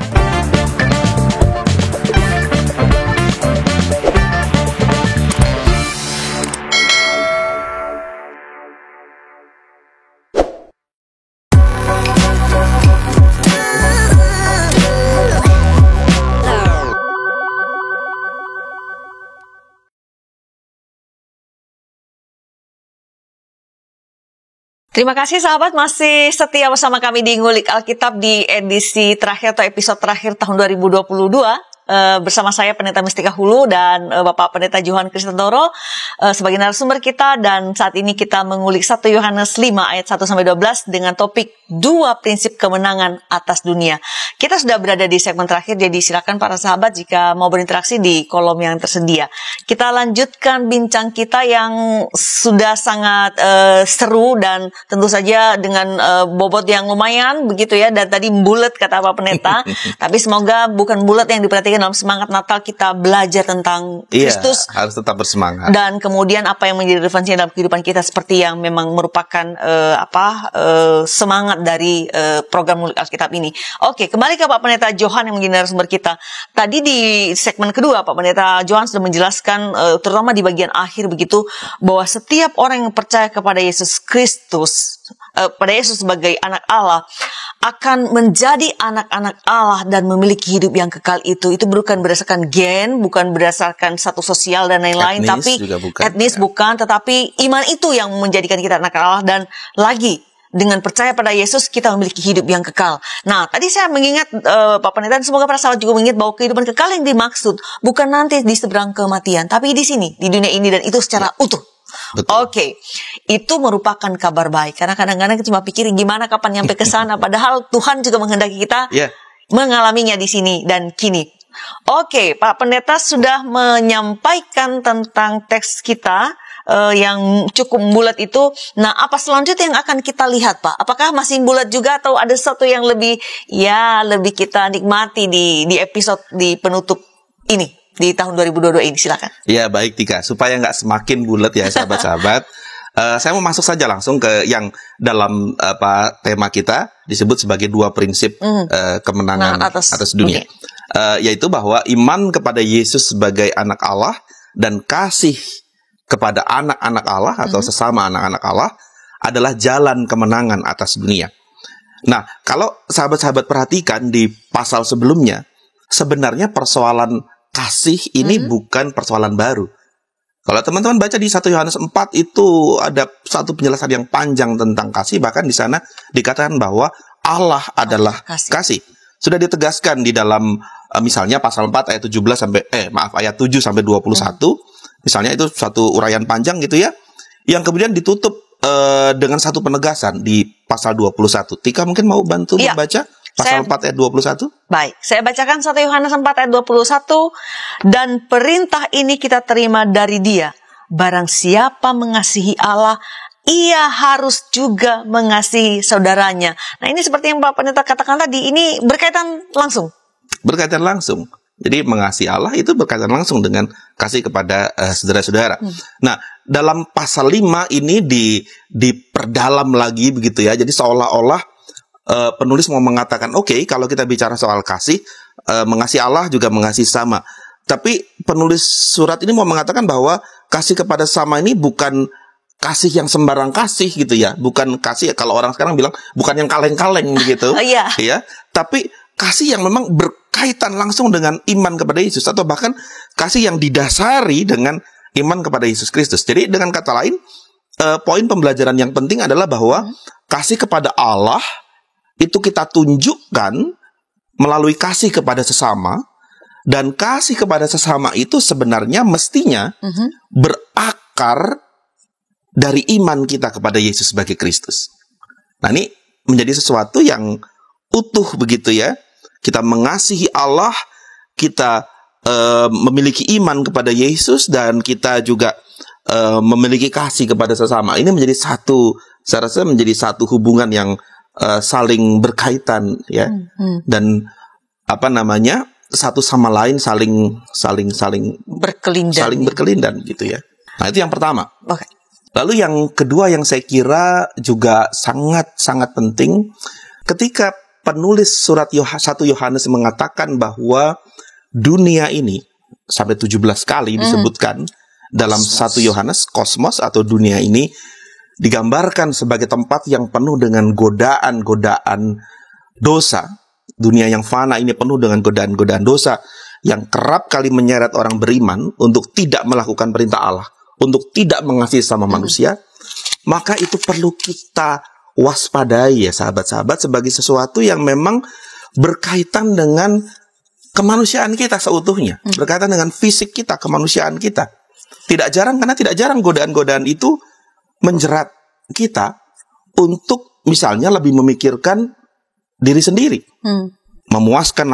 Terima kasih sahabat masih setia bersama kami di Ngulik Alkitab di edisi terakhir atau episode terakhir tahun 2022 bersama saya Pendeta Mistika Hulu dan Bapak Pendeta Johan Kristantoro sebagai narasumber kita, dan saat ini kita mengulik 1 Yohanes 5 ayat 1-12 dengan topik 2 prinsip kemenangan atas dunia. Kita sudah berada di segmen terakhir, jadi silakan para sahabat jika mau berinteraksi di kolom yang tersedia. Kita lanjutkan bincang kita yang sudah sangat seru dan tentu saja dengan bobot yang lumayan begitu ya, dan tadi bulat kata Pak Pendeta. Tapi semoga bukan bulat yang diperhatikan dalam semangat Natal, kita belajar tentang Kristus. Iya, harus tetap bersemangat. Dan kemudian apa yang menjadi relevansinya dalam kehidupan kita seperti yang memang merupakan semangat dari program Ngulik Alkitab ini. Oke, kembali ke Pak Pendeta Johan yang menjadi narasumber kita. Tadi di segmen kedua Pak Pendeta Johan sudah menjelaskan terutama di bagian akhir begitu, bahwa setiap orang yang percaya kepada Yesus Kristus, pada Yesus sebagai anak Allah, akan menjadi anak-anak Allah dan memiliki hidup yang kekal itu bukan berdasarkan gen, bukan berdasarkan status sosial dan lain-lain, tapi etnis bukan, tetapi iman itu yang menjadikan kita anak Allah, dan lagi dengan percaya pada Yesus kita memiliki hidup yang kekal. Nah, tadi saya mengingat Pak Pendeta, semoga para sahabat juga mengingat bahwa kehidupan kekal yang dimaksud bukan nanti di seberang kematian, tapi di sini, di dunia ini, dan itu secara utuh. Oke, itu merupakan kabar baik, karena kadang-kadang kita cuma pikir gimana kapan nyampe ke sana, padahal Tuhan juga menghendaki kita mengalaminya di sini dan kini. Oke, Pak Pendeta sudah menyampaikan tentang teks kita yang cukup bulat itu. Nah, apa selanjutnya yang akan kita lihat, Pak? Apakah masih bulat juga atau ada sesuatu yang lebih kita nikmati di episode di penutup ini di tahun 2022 ini? Silakan. Ya, baik Tika, supaya nggak semakin bulat ya sahabat-sahabat. Saya mau masuk saja langsung ke yang dalam tema kita disebut sebagai 2 prinsip kemenangan atas dunia. Yaitu bahwa iman kepada Yesus sebagai anak Allah dan kasih kepada anak-anak Allah atau sesama anak-anak Allah adalah jalan kemenangan atas dunia. Nah, kalau sahabat-sahabat perhatikan di pasal sebelumnya, sebenarnya persoalan kasih ini bukan persoalan baru. Kalau teman-teman baca di 1 Yohanes 4 itu ada satu penjelasan yang panjang tentang kasih, bahkan di sana dikatakan bahwa Allah adalah kasih. Sudah ditegaskan di dalam misalnya pasal 4 ayat 7 sampai 21. Misalnya itu satu uraian panjang gitu ya, yang kemudian ditutup dengan satu penegasan di pasal 21. Tika mungkin mau bantu membaca pasal 4 ayat 21? Baik, saya bacakan 1 Yohanes 4 ayat 21. Dan perintah ini kita terima dari Dia, barang siapa mengasihi Allah, ia harus juga mengasihi saudaranya. Nah, ini seperti yang Pak Pendeta katakan tadi, ini berkaitan langsung. Berkaitan langsung. Jadi mengasihi Allah itu berkaitan langsung dengan kasih kepada saudara-saudara. Nah, dalam pasal 5 ini diperdalam lagi begitu ya. Jadi seolah-olah penulis mau mengatakan, oke, kalau kita bicara soal kasih, mengasihi Allah juga mengasihi sama. Tapi penulis surat ini mau mengatakan bahwa kasih kepada sama ini bukan kasih yang sembarang kasih gitu ya. Bukan kasih, kalau orang sekarang bilang, bukan yang kaleng-kaleng begitu. Ya, tapi kasih yang memang berkaitan langsung dengan iman kepada Yesus, atau bahkan kasih yang didasari dengan iman kepada Yesus Kristus. Jadi dengan kata lain, poin pembelajaran yang penting adalah bahwa kasih kepada Allah itu kita tunjukkan melalui kasih kepada sesama, dan kasih kepada sesama itu sebenarnya mestinya berakar dari iman kita kepada Yesus sebagai Kristus. Nah, ini menjadi sesuatu yang utuh begitu ya. Kita mengasihi Allah, kita memiliki iman kepada Yesus, dan kita juga memiliki kasih kepada sesama. Ini menjadi satu, saya rasa menjadi satu hubungan yang saling berkaitan ya. Dan satu sama lain saling berkelindan gitu ya. Nah, itu yang pertama. Okay. Lalu yang kedua yang saya kira juga sangat penting, ketika penulis surat 1 Yohanes mengatakan bahwa dunia ini sampai 17 kali disebutkan dalam 1 Yohanes, kosmos atau dunia ini digambarkan sebagai tempat yang penuh dengan godaan-godaan dosa. Dunia yang fana ini penuh dengan godaan-godaan dosa yang kerap kali menyeret orang beriman untuk tidak melakukan perintah Allah, untuk tidak mengasihi sama manusia. Maka itu perlu kita waspadai ya sahabat-sahabat, sebagai sesuatu yang memang berkaitan dengan kemanusiaan kita seutuhnya, berkaitan dengan fisik kita, kemanusiaan kita. Tidak jarang godaan-godaan itu menjerat kita untuk misalnya lebih memikirkan diri sendiri, memuaskan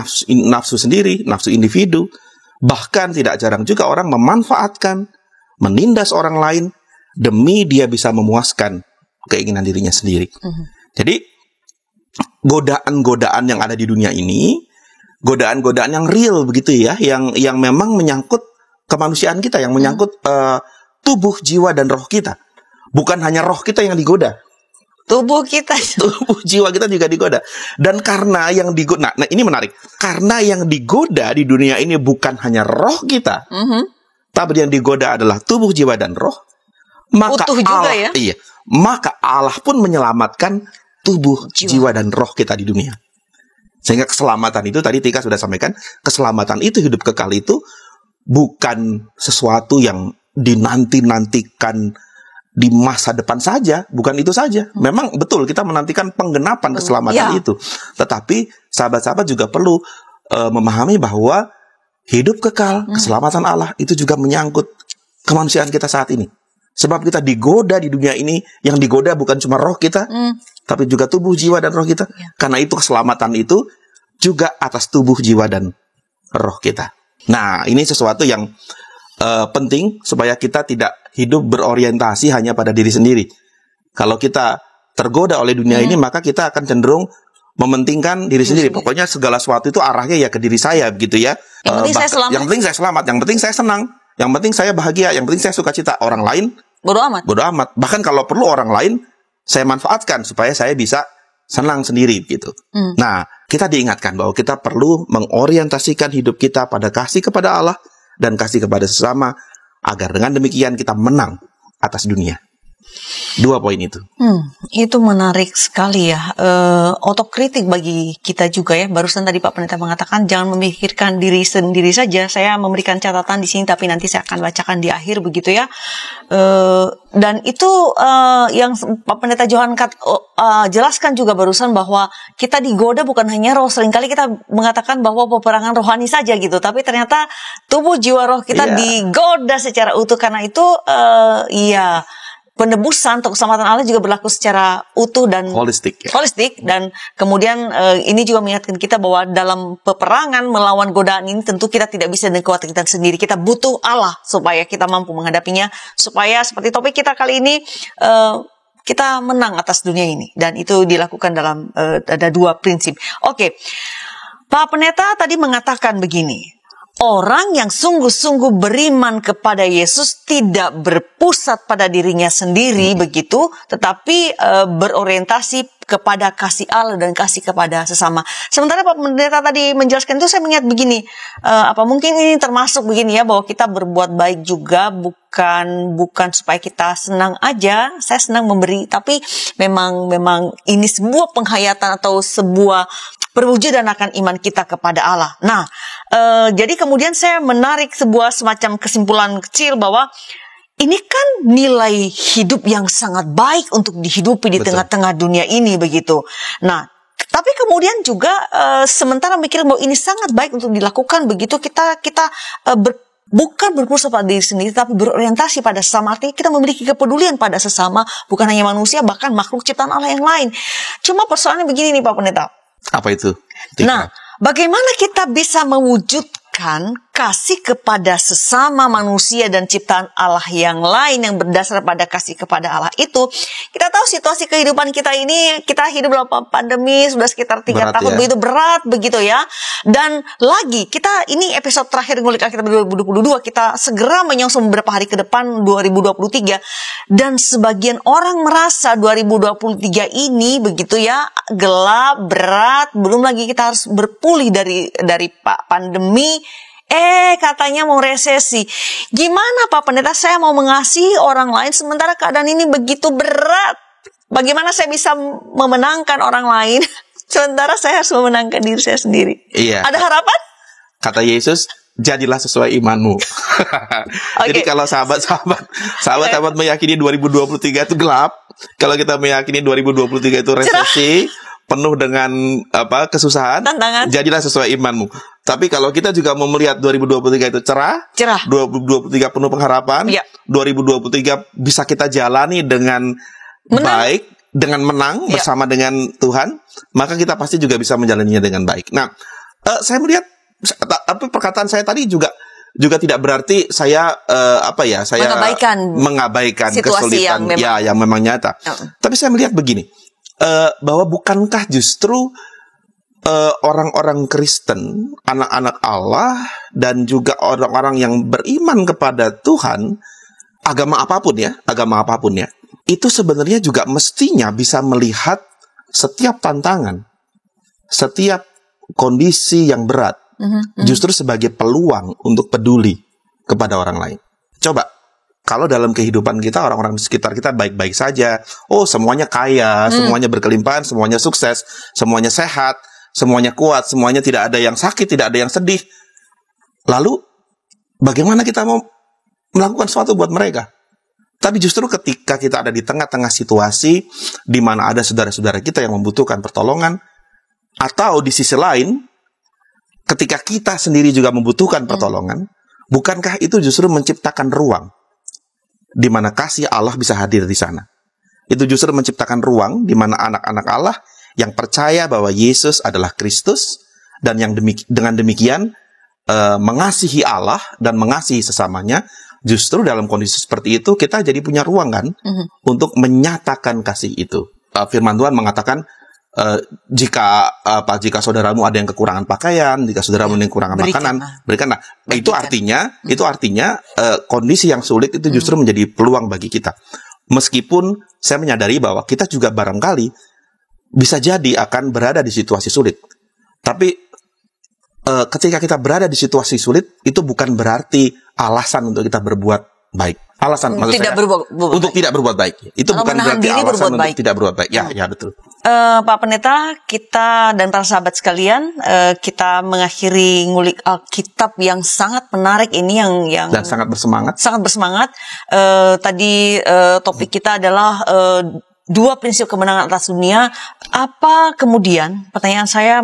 nafsu sendiri, nafsu individu. Bahkan tidak jarang juga orang memanfaatkan, menindas orang lain demi dia bisa memuaskan keinginan dirinya sendiri. Jadi godaan-godaan yang ada di dunia ini, godaan-godaan yang real begitu ya, yang memang menyangkut kemanusiaan kita, yang menyangkut tubuh, jiwa dan roh kita. Bukan hanya roh kita yang digoda, tubuh jiwa kita juga digoda. Dan karena yang digoda, nah ini menarik, karena yang digoda di dunia ini bukan hanya roh kita, tapi yang digoda adalah tubuh, jiwa dan roh. Maka utuh juga Allah, ya. Maka Allah pun menyelamatkan tubuh, jiwa dan roh kita di dunia. Sehingga keselamatan itu, tadi Tika sudah sampaikan, keselamatan itu, hidup kekal itu bukan sesuatu yang dinanti-nantikan di masa depan saja, bukan itu saja. Memang betul kita menantikan penggenapan keselamatan itu. Tetapi sahabat-sahabat juga perlu memahami bahwa hidup kekal, keselamatan Allah itu juga menyangkut kemanusiaan kita saat ini. Sebab kita digoda di dunia ini, yang digoda bukan cuma roh kita, tapi juga tubuh, jiwa, dan roh kita. Karena itu keselamatan itu juga atas tubuh, jiwa, dan roh kita. Nah, ini sesuatu yang penting supaya kita tidak hidup berorientasi hanya pada diri sendiri. Kalau kita tergoda oleh dunia ini, maka kita akan cenderung mementingkan diri sendiri. Pokoknya segala sesuatu itu arahnya ya ke diri saya begitu ya. Yang penting saya selamat, yang penting saya senang, yang penting saya bahagia, yang penting saya sukacita. Orang lain bodo amat. Bahkan kalau perlu orang lain saya manfaatkan supaya saya bisa senang sendiri gitu. Nah, kita diingatkan bahwa kita perlu mengorientasikan hidup kita pada kasih kepada Allah dan kasih kepada sesama, agar dengan demikian kita menang atas dunia. 2 poin itu. Itu menarik sekali ya. Otokritik bagi kita juga ya. Barusan tadi Pak Pendeta mengatakan jangan memikirkan diri sendiri saja. Saya memberikan catatan di sini, tapi nanti saya akan bacakan di akhir begitu ya. Dan itu yang Pak Pendeta Johan jelaskan juga barusan, bahwa kita digoda bukan hanya roh. Seringkali kita mengatakan bahwa peperangan rohani saja gitu, tapi ternyata tubuh, jiwa, roh kita digoda secara utuh. Karena itu penebusan atau keselamatan Allah juga berlaku secara utuh dan holistik. Dan kemudian ini juga mengingatkan kita bahwa dalam peperangan melawan godaan ini tentu kita tidak bisa dengan kekuatan kita sendiri. Kita butuh Allah supaya kita mampu menghadapinya, supaya seperti topik kita kali ini kita menang atas dunia ini. Dan itu dilakukan dalam ada 2 prinsip. Oke. Pak Pendeta tadi mengatakan begini, orang yang sungguh-sungguh beriman kepada Yesus tidak berpusat pada dirinya sendiri begitu, tetapi berorientasi kepada kasih Allah dan kasih kepada sesama. Sementara Pak Pendeta tadi menjelaskan itu, saya mengingat begini, mungkin ini termasuk begini ya, bahwa kita berbuat baik juga bukan supaya kita senang aja, saya senang memberi, tapi memang ini sebuah penghayatan atau sebuah perwujudan akan iman kita kepada Allah. Nah, jadi kemudian saya menarik sebuah semacam kesimpulan kecil bahwa ini kan nilai hidup yang sangat baik untuk dihidupi di tengah-tengah dunia ini begitu. Nah, tapi kemudian juga sementara mikir bahwa ini sangat baik untuk dilakukan begitu, kita bukan berpusat pada diri sendiri, tapi berorientasi pada sesama. Artinya kita memiliki kepedulian pada sesama, bukan hanya manusia, bahkan makhluk ciptaan Allah yang lain. Cuma persoalannya begini nih Pak Pendeta. Apa itu? Nah, bagaimana kita bisa mewujudkan kasih kepada sesama manusia dan ciptaan Allah yang lain yang berdasar pada kasih kepada Allah itu? Kita tahu situasi kehidupan kita ini, kita hidup dalam pandemi sudah sekitar 3 tahun, ya. Begitu berat begitu ya. Dan lagi kita ini episode terakhir ngulik Alkitab 2022, kita segera menyongsong beberapa hari ke depan 2023, dan sebagian orang merasa 2023 ini begitu ya gelap, berat, belum lagi kita harus berpulih dari pandemi. Katanya mau resesi. Gimana Pak Pendeta, saya mau mengasihi orang lain sementara keadaan ini begitu berat. Bagaimana saya bisa memenangkan orang lain sementara saya harus memenangkan diri saya sendiri? Iya. Ada harapan? Kata Yesus, jadilah sesuai imanmu. Okay. Jadi kalau sahabat meyakini 2023 itu gelap, kalau kita meyakini 2023 itu resesi, penuh dengan kesusahan, tantangan, jadilah sesuai imanmu. Tapi kalau kita juga mau melihat 2023 itu cerah. 2023 penuh pengharapan, 2023 bisa kita jalani dengan baik, dengan menang bersama dengan Tuhan, maka kita pasti juga bisa menjalaninya dengan baik. Nah, saya melihat perkataan saya tadi juga tidak berarti saya saya mengabaikan kesulitan yang memang nyata. Tapi saya melihat begini, bahwa bukankah justru orang-orang Kristen, anak-anak Allah, dan juga orang-orang yang beriman kepada Tuhan, agama apapun ya, itu sebenarnya juga mestinya bisa melihat setiap tantangan, setiap kondisi yang berat, justru sebagai peluang untuk peduli kepada orang lain. Coba, kalau dalam kehidupan kita, orang-orang di sekitar kita baik-baik saja, semuanya kaya, semuanya berkelimpahan, semuanya sukses, semuanya sehat, semuanya kuat, semuanya tidak ada yang sakit, tidak ada yang sedih. Lalu, bagaimana kita mau melakukan sesuatu buat mereka? Tapi justru ketika kita ada di tengah-tengah situasi di mana ada saudara-saudara kita yang membutuhkan pertolongan, atau di sisi lain, ketika kita sendiri juga membutuhkan pertolongan, bukankah itu justru menciptakan ruang di mana kasih Allah bisa hadir di sana? Itu justru menciptakan ruang di mana anak-anak Allah yang percaya bahwa Yesus adalah Kristus, dan yang dengan demikian mengasihi Allah dan mengasihi sesamanya. Justru dalam kondisi seperti itu kita jadi punya ruang kan untuk menyatakan kasih itu. Firman Tuhan mengatakan, jika saudaramu ada yang kekurangan pakaian, jika saudaramu ada yang kekurangan makanan, berikanlah. Itu artinya kondisi yang sulit itu justru menjadi peluang bagi kita. Meskipun saya menyadari bahwa kita juga barangkali bisa jadi akan berada di situasi sulit. Tapi ketika kita berada di situasi sulit, itu bukan berarti alasan untuk kita berbuat baik. Alasan maksud saya untuk tidak berbuat baik. Itu bukan berarti alasan untuk tidak berbuat baik. Ya betul. Pak Pendeta, kita dan para sahabat sekalian, kita mengakhiri ngulik Alkitab yang sangat menarik ini, yang dan sangat bersemangat. Tadi topik kita adalah 2 prinsip kemenangan atas dunia. Apa kemudian, pertanyaan saya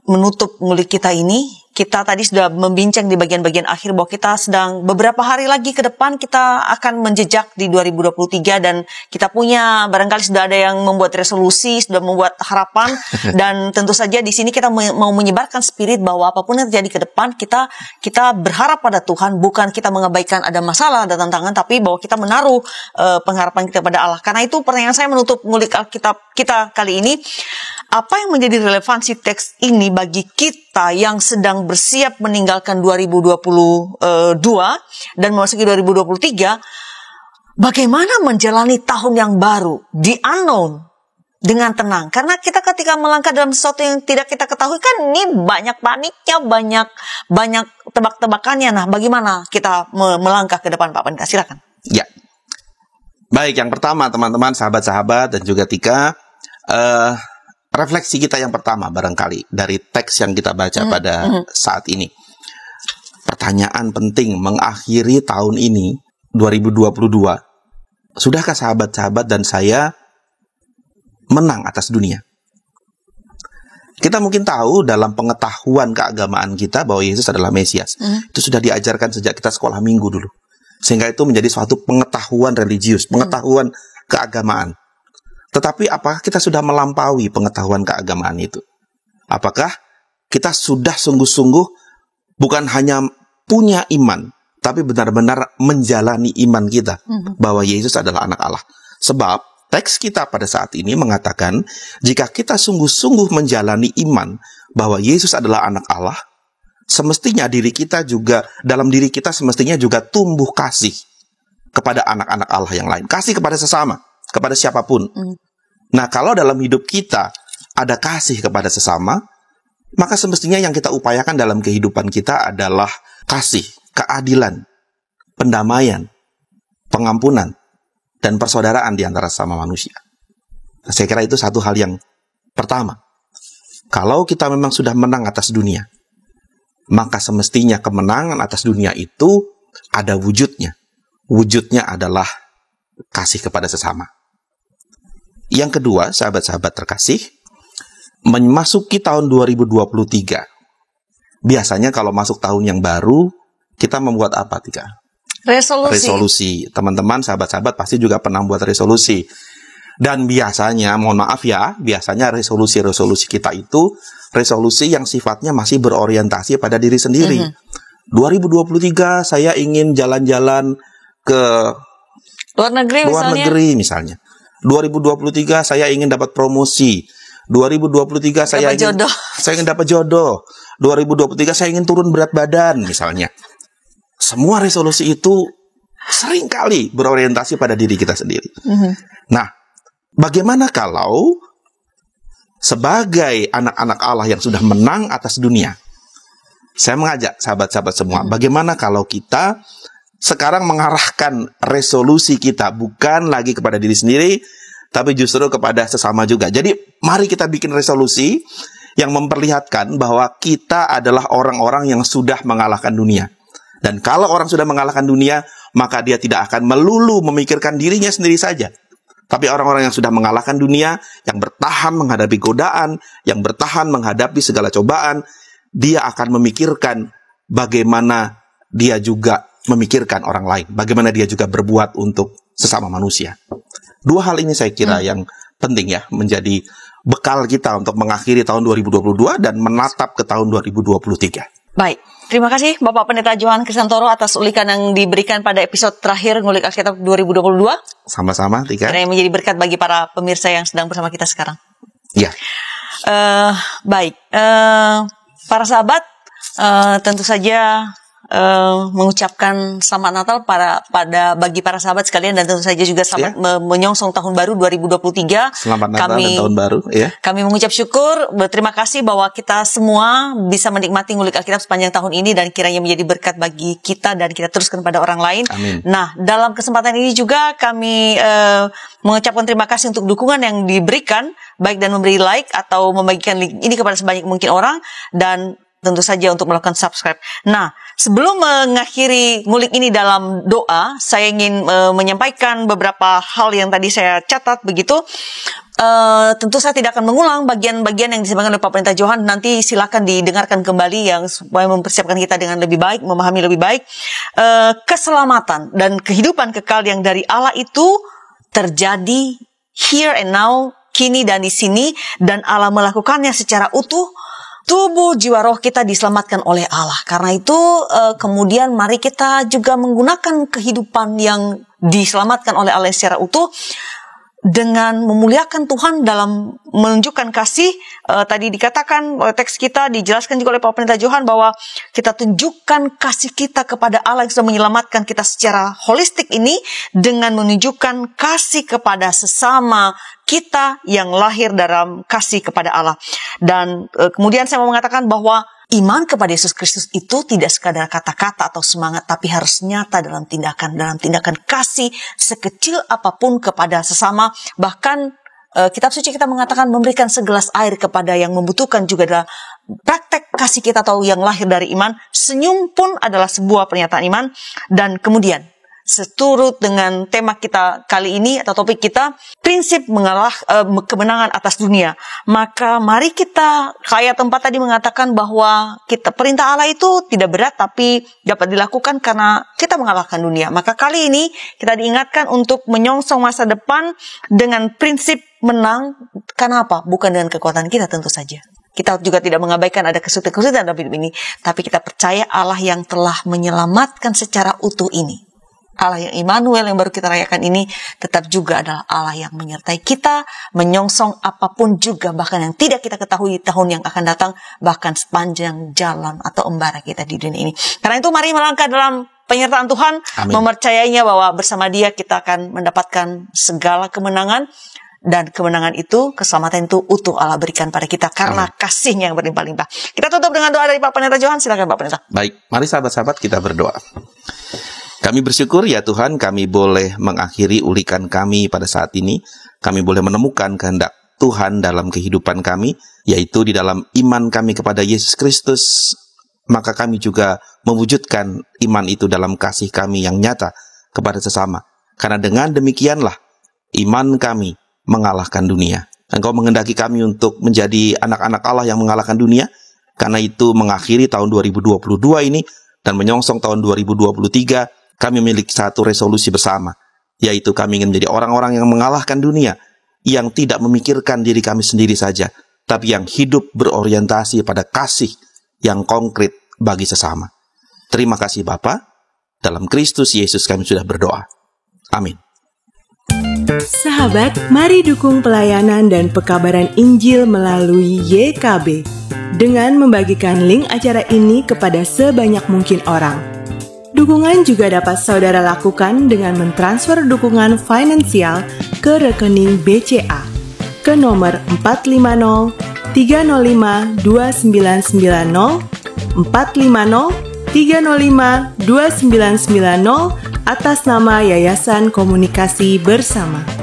menutup ngulik kita ini, kita tadi sudah membincang di bagian-bagian akhir bahwa kita sedang beberapa hari lagi ke depan kita akan menjejak di 2023, dan kita punya, barangkali sudah ada yang membuat resolusi, sudah membuat harapan, dan tentu saja di sini kita mau menyebarkan spirit bahwa apapun yang terjadi ke depan, kita berharap pada Tuhan, bukan kita mengabaikan ada masalah, ada tantangan, tapi bahwa kita menaruh pengharapan kita pada Allah. Karena itu pertanyaan saya menutup ngulik Alkitab kita kali ini, Apa yang menjadi relevansi teks ini bagi kita yang sedang bersiap meninggalkan 2022 dan memasuki 2023? Bagaimana menjalani tahun yang baru, the unknown, dengan tenang? Karena kita ketika melangkah dalam sesuatu yang tidak kita ketahui, kan ini banyak paniknya, banyak tebak-tebakannya. Nah, bagaimana kita melangkah ke depan, Pak Pendeta? Silakan. Ya. Baik, yang pertama teman-teman, sahabat-sahabat dan juga Tika, refleksi kita yang pertama barangkali dari teks yang kita baca pada saat ini. Pertanyaan penting mengakhiri tahun ini 2022. Sudahkah sahabat-sahabat dan saya menang atas dunia? Kita mungkin tahu dalam pengetahuan keagamaan kita bahwa Yesus adalah Mesias. Itu sudah diajarkan sejak kita sekolah minggu dulu. Sehingga itu menjadi suatu pengetahuan religius, pengetahuan keagamaan. Tetapi apakah kita sudah melampaui pengetahuan keagamaan itu? Apakah kita sudah sungguh-sungguh bukan hanya punya iman, tapi benar-benar menjalani iman kita bahwa Yesus adalah anak Allah? Sebab teks kita pada saat ini mengatakan, jika kita sungguh-sungguh menjalani iman bahwa Yesus adalah anak Allah, semestinya diri kita juga, dalam diri kita semestinya juga tumbuh kasih kepada anak-anak Allah yang lain. Kasih kepada sesama, kepada siapapun. Nah, kalau dalam hidup kita ada kasih kepada sesama, maka semestinya yang kita upayakan dalam kehidupan kita adalah kasih, keadilan, pendamaian, pengampunan, dan persaudaraan di antara sesama manusia. Nah, saya kira itu satu hal yang pertama. Kalau kita memang sudah menang atas dunia, maka semestinya kemenangan atas dunia itu ada wujudnya. Wujudnya adalah kasih kepada sesama. Yang kedua, sahabat-sahabat terkasih, memasuki tahun 2023. Biasanya kalau masuk tahun yang baru, kita membuat apa, Tika? Resolusi. Teman-teman, sahabat-sahabat pasti juga pernah buat resolusi. Dan biasanya, mohon maaf ya, biasanya resolusi-resolusi kita itu resolusi yang sifatnya masih berorientasi pada diri sendiri. 2023 saya ingin jalan-jalan ke luar negeri misalnya. 2023 saya ingin dapat promosi. 2023 saya ingin dapat jodoh. 2023 saya ingin turun berat badan misalnya. Semua resolusi itu seringkali berorientasi pada diri kita sendiri. Nah, bagaimana kalau sebagai anak-anak Allah yang sudah menang atas dunia, saya mengajak sahabat-sahabat semua, bagaimana kalau kita sekarang mengarahkan resolusi kita bukan lagi kepada diri sendiri, tapi justru kepada sesama juga. Jadi mari kita bikin resolusi yang memperlihatkan bahwa kita adalah orang-orang yang sudah mengalahkan dunia. Dan kalau orang sudah mengalahkan dunia, maka dia tidak akan melulu memikirkan dirinya sendiri saja. Tapi orang-orang yang sudah mengalahkan dunia, yang bertahan menghadapi godaan, yang bertahan menghadapi segala cobaan, dia akan memikirkan bagaimana dia juga memikirkan orang lain, bagaimana dia juga berbuat untuk sesama manusia. Dua hal ini saya kira yang penting ya, menjadi bekal kita untuk mengakhiri tahun 2022 dan menatap ke tahun 2023. Baik, terima kasih Bapak Pendeta Johan Krisantoro atas ulikan yang diberikan pada episode terakhir Ngulik Alkitab 2022. Sama-sama, Tika. Yang menjadi berkat bagi para pemirsa yang sedang bersama kita sekarang. Ya. Baik, para sahabat, tentu saja mengucapkan selamat Natal bagi para sahabat sekalian, dan tentu saja juga selamat menyongsong tahun baru 2023. Selamat Natal dan tahun baru ya. Kami mengucap syukur, berterima kasih bahwa kita semua bisa menikmati Ngulik Alkitab sepanjang tahun ini dan kiranya menjadi berkat bagi kita dan kita teruskan pada orang lain. Amin. Nah, dalam kesempatan ini juga kami mengucapkan terima kasih untuk dukungan yang diberikan, baik dan memberi like atau membagikan link ini kepada sebanyak mungkin orang, dan tentu saja untuk melakukan subscribe. Nah, sebelum mengakhiri ngulik ini dalam doa, saya ingin menyampaikan beberapa hal yang tadi saya catat begitu. Tentu saya tidak akan mengulang bagian-bagian yang disampaikan oleh Pak Pendeta Johan. Nanti silakan didengarkan kembali yang supaya mempersiapkan kita dengan lebih baik, memahami lebih baik. Keselamatan dan kehidupan kekal yang dari Allah itu terjadi here and now, kini dan di sini, dan Allah melakukannya secara utuh. Tubuh, jiwa, roh kita diselamatkan oleh Allah. Karena itu kemudian mari kita juga menggunakan kehidupan yang diselamatkan oleh Allah secara utuh dengan memuliakan Tuhan dalam menunjukkan kasih. Tadi dikatakan oleh teks kita, dijelaskan juga oleh Pak Pendeta Johan bahwa kita tunjukkan kasih kita kepada Allah yang sudah menyelamatkan kita secara holistik ini dengan menunjukkan kasih kepada sesama kita yang lahir dalam kasih kepada Allah. Dan kemudian saya mau mengatakan bahwa iman kepada Yesus Kristus itu tidak sekadar kata-kata atau semangat, tapi harus nyata dalam tindakan kasih sekecil apapun kepada sesama. Bahkan kitab suci kita mengatakan memberikan segelas air kepada yang membutuhkan juga adalah praktek kasih kita atau yang lahir dari iman. Senyum pun adalah sebuah pernyataan iman. Dan kemudian seturut dengan tema kita kali ini atau topik kita, prinsip kemenangan atas dunia. Maka mari kita, kayak tempat tadi mengatakan bahwa perintah Allah itu tidak berat tapi dapat dilakukan karena kita mengalahkan dunia. Maka kali ini kita diingatkan untuk menyongsong masa depan dengan prinsip menang. Karena apa? Bukan dengan kekuatan kita tentu saja. Kita juga tidak mengabaikan ada kesulitan-kesulitan dalam hidup ini, tapi kita percaya Allah yang telah menyelamatkan secara utuh ini, Allah yang Immanuel yang baru kita rayakan ini, tetap juga adalah Allah yang menyertai kita, menyongsong apapun juga, bahkan yang tidak kita ketahui tahun yang akan datang, bahkan sepanjang jalan atau embara kita di dunia ini. Karena itu mari melangkah dalam penyertaan Tuhan, Amin. Mempercayainya bahwa bersama Dia kita akan mendapatkan segala kemenangan, dan kemenangan itu, keselamatan itu utuh Allah berikan pada kita karena Amin. Kasih-Nya yang berlimpah-limpah. Kita tutup dengan doa dari Pak Pendeta Johan. Silakan Pak Pendeta. Baik, mari sahabat-sahabat kita berdoa. Kami bersyukur ya Tuhan, kami boleh mengakhiri ulikan kami pada saat ini. Kami boleh menemukan kehendak Tuhan dalam kehidupan kami, yaitu di dalam iman kami kepada Yesus Kristus. Maka kami juga mewujudkan iman itu dalam kasih kami yang nyata kepada sesama. Karena dengan demikianlah iman kami mengalahkan dunia. Engkau menghendaki kami untuk menjadi anak-anak Allah yang mengalahkan dunia. Karena itu mengakhiri tahun 2022 ini dan menyongsong tahun 2023, kami memiliki satu resolusi bersama, yaitu kami ingin menjadi orang-orang yang mengalahkan dunia, yang tidak memikirkan diri kami sendiri saja, tapi yang hidup berorientasi pada kasih yang konkret bagi sesama. Terima kasih Bapa, dalam Kristus Yesus kami sudah berdoa. Amin. Sahabat, mari dukung pelayanan dan pekabaran Injil melalui YKB dengan membagikan link acara ini kepada sebanyak mungkin orang. Dukungan juga dapat saudara lakukan dengan mentransfer dukungan finansial ke rekening BCA ke nomor 450 305 2990 450 305 2990 atas nama Yayasan Komunikasi Bersama.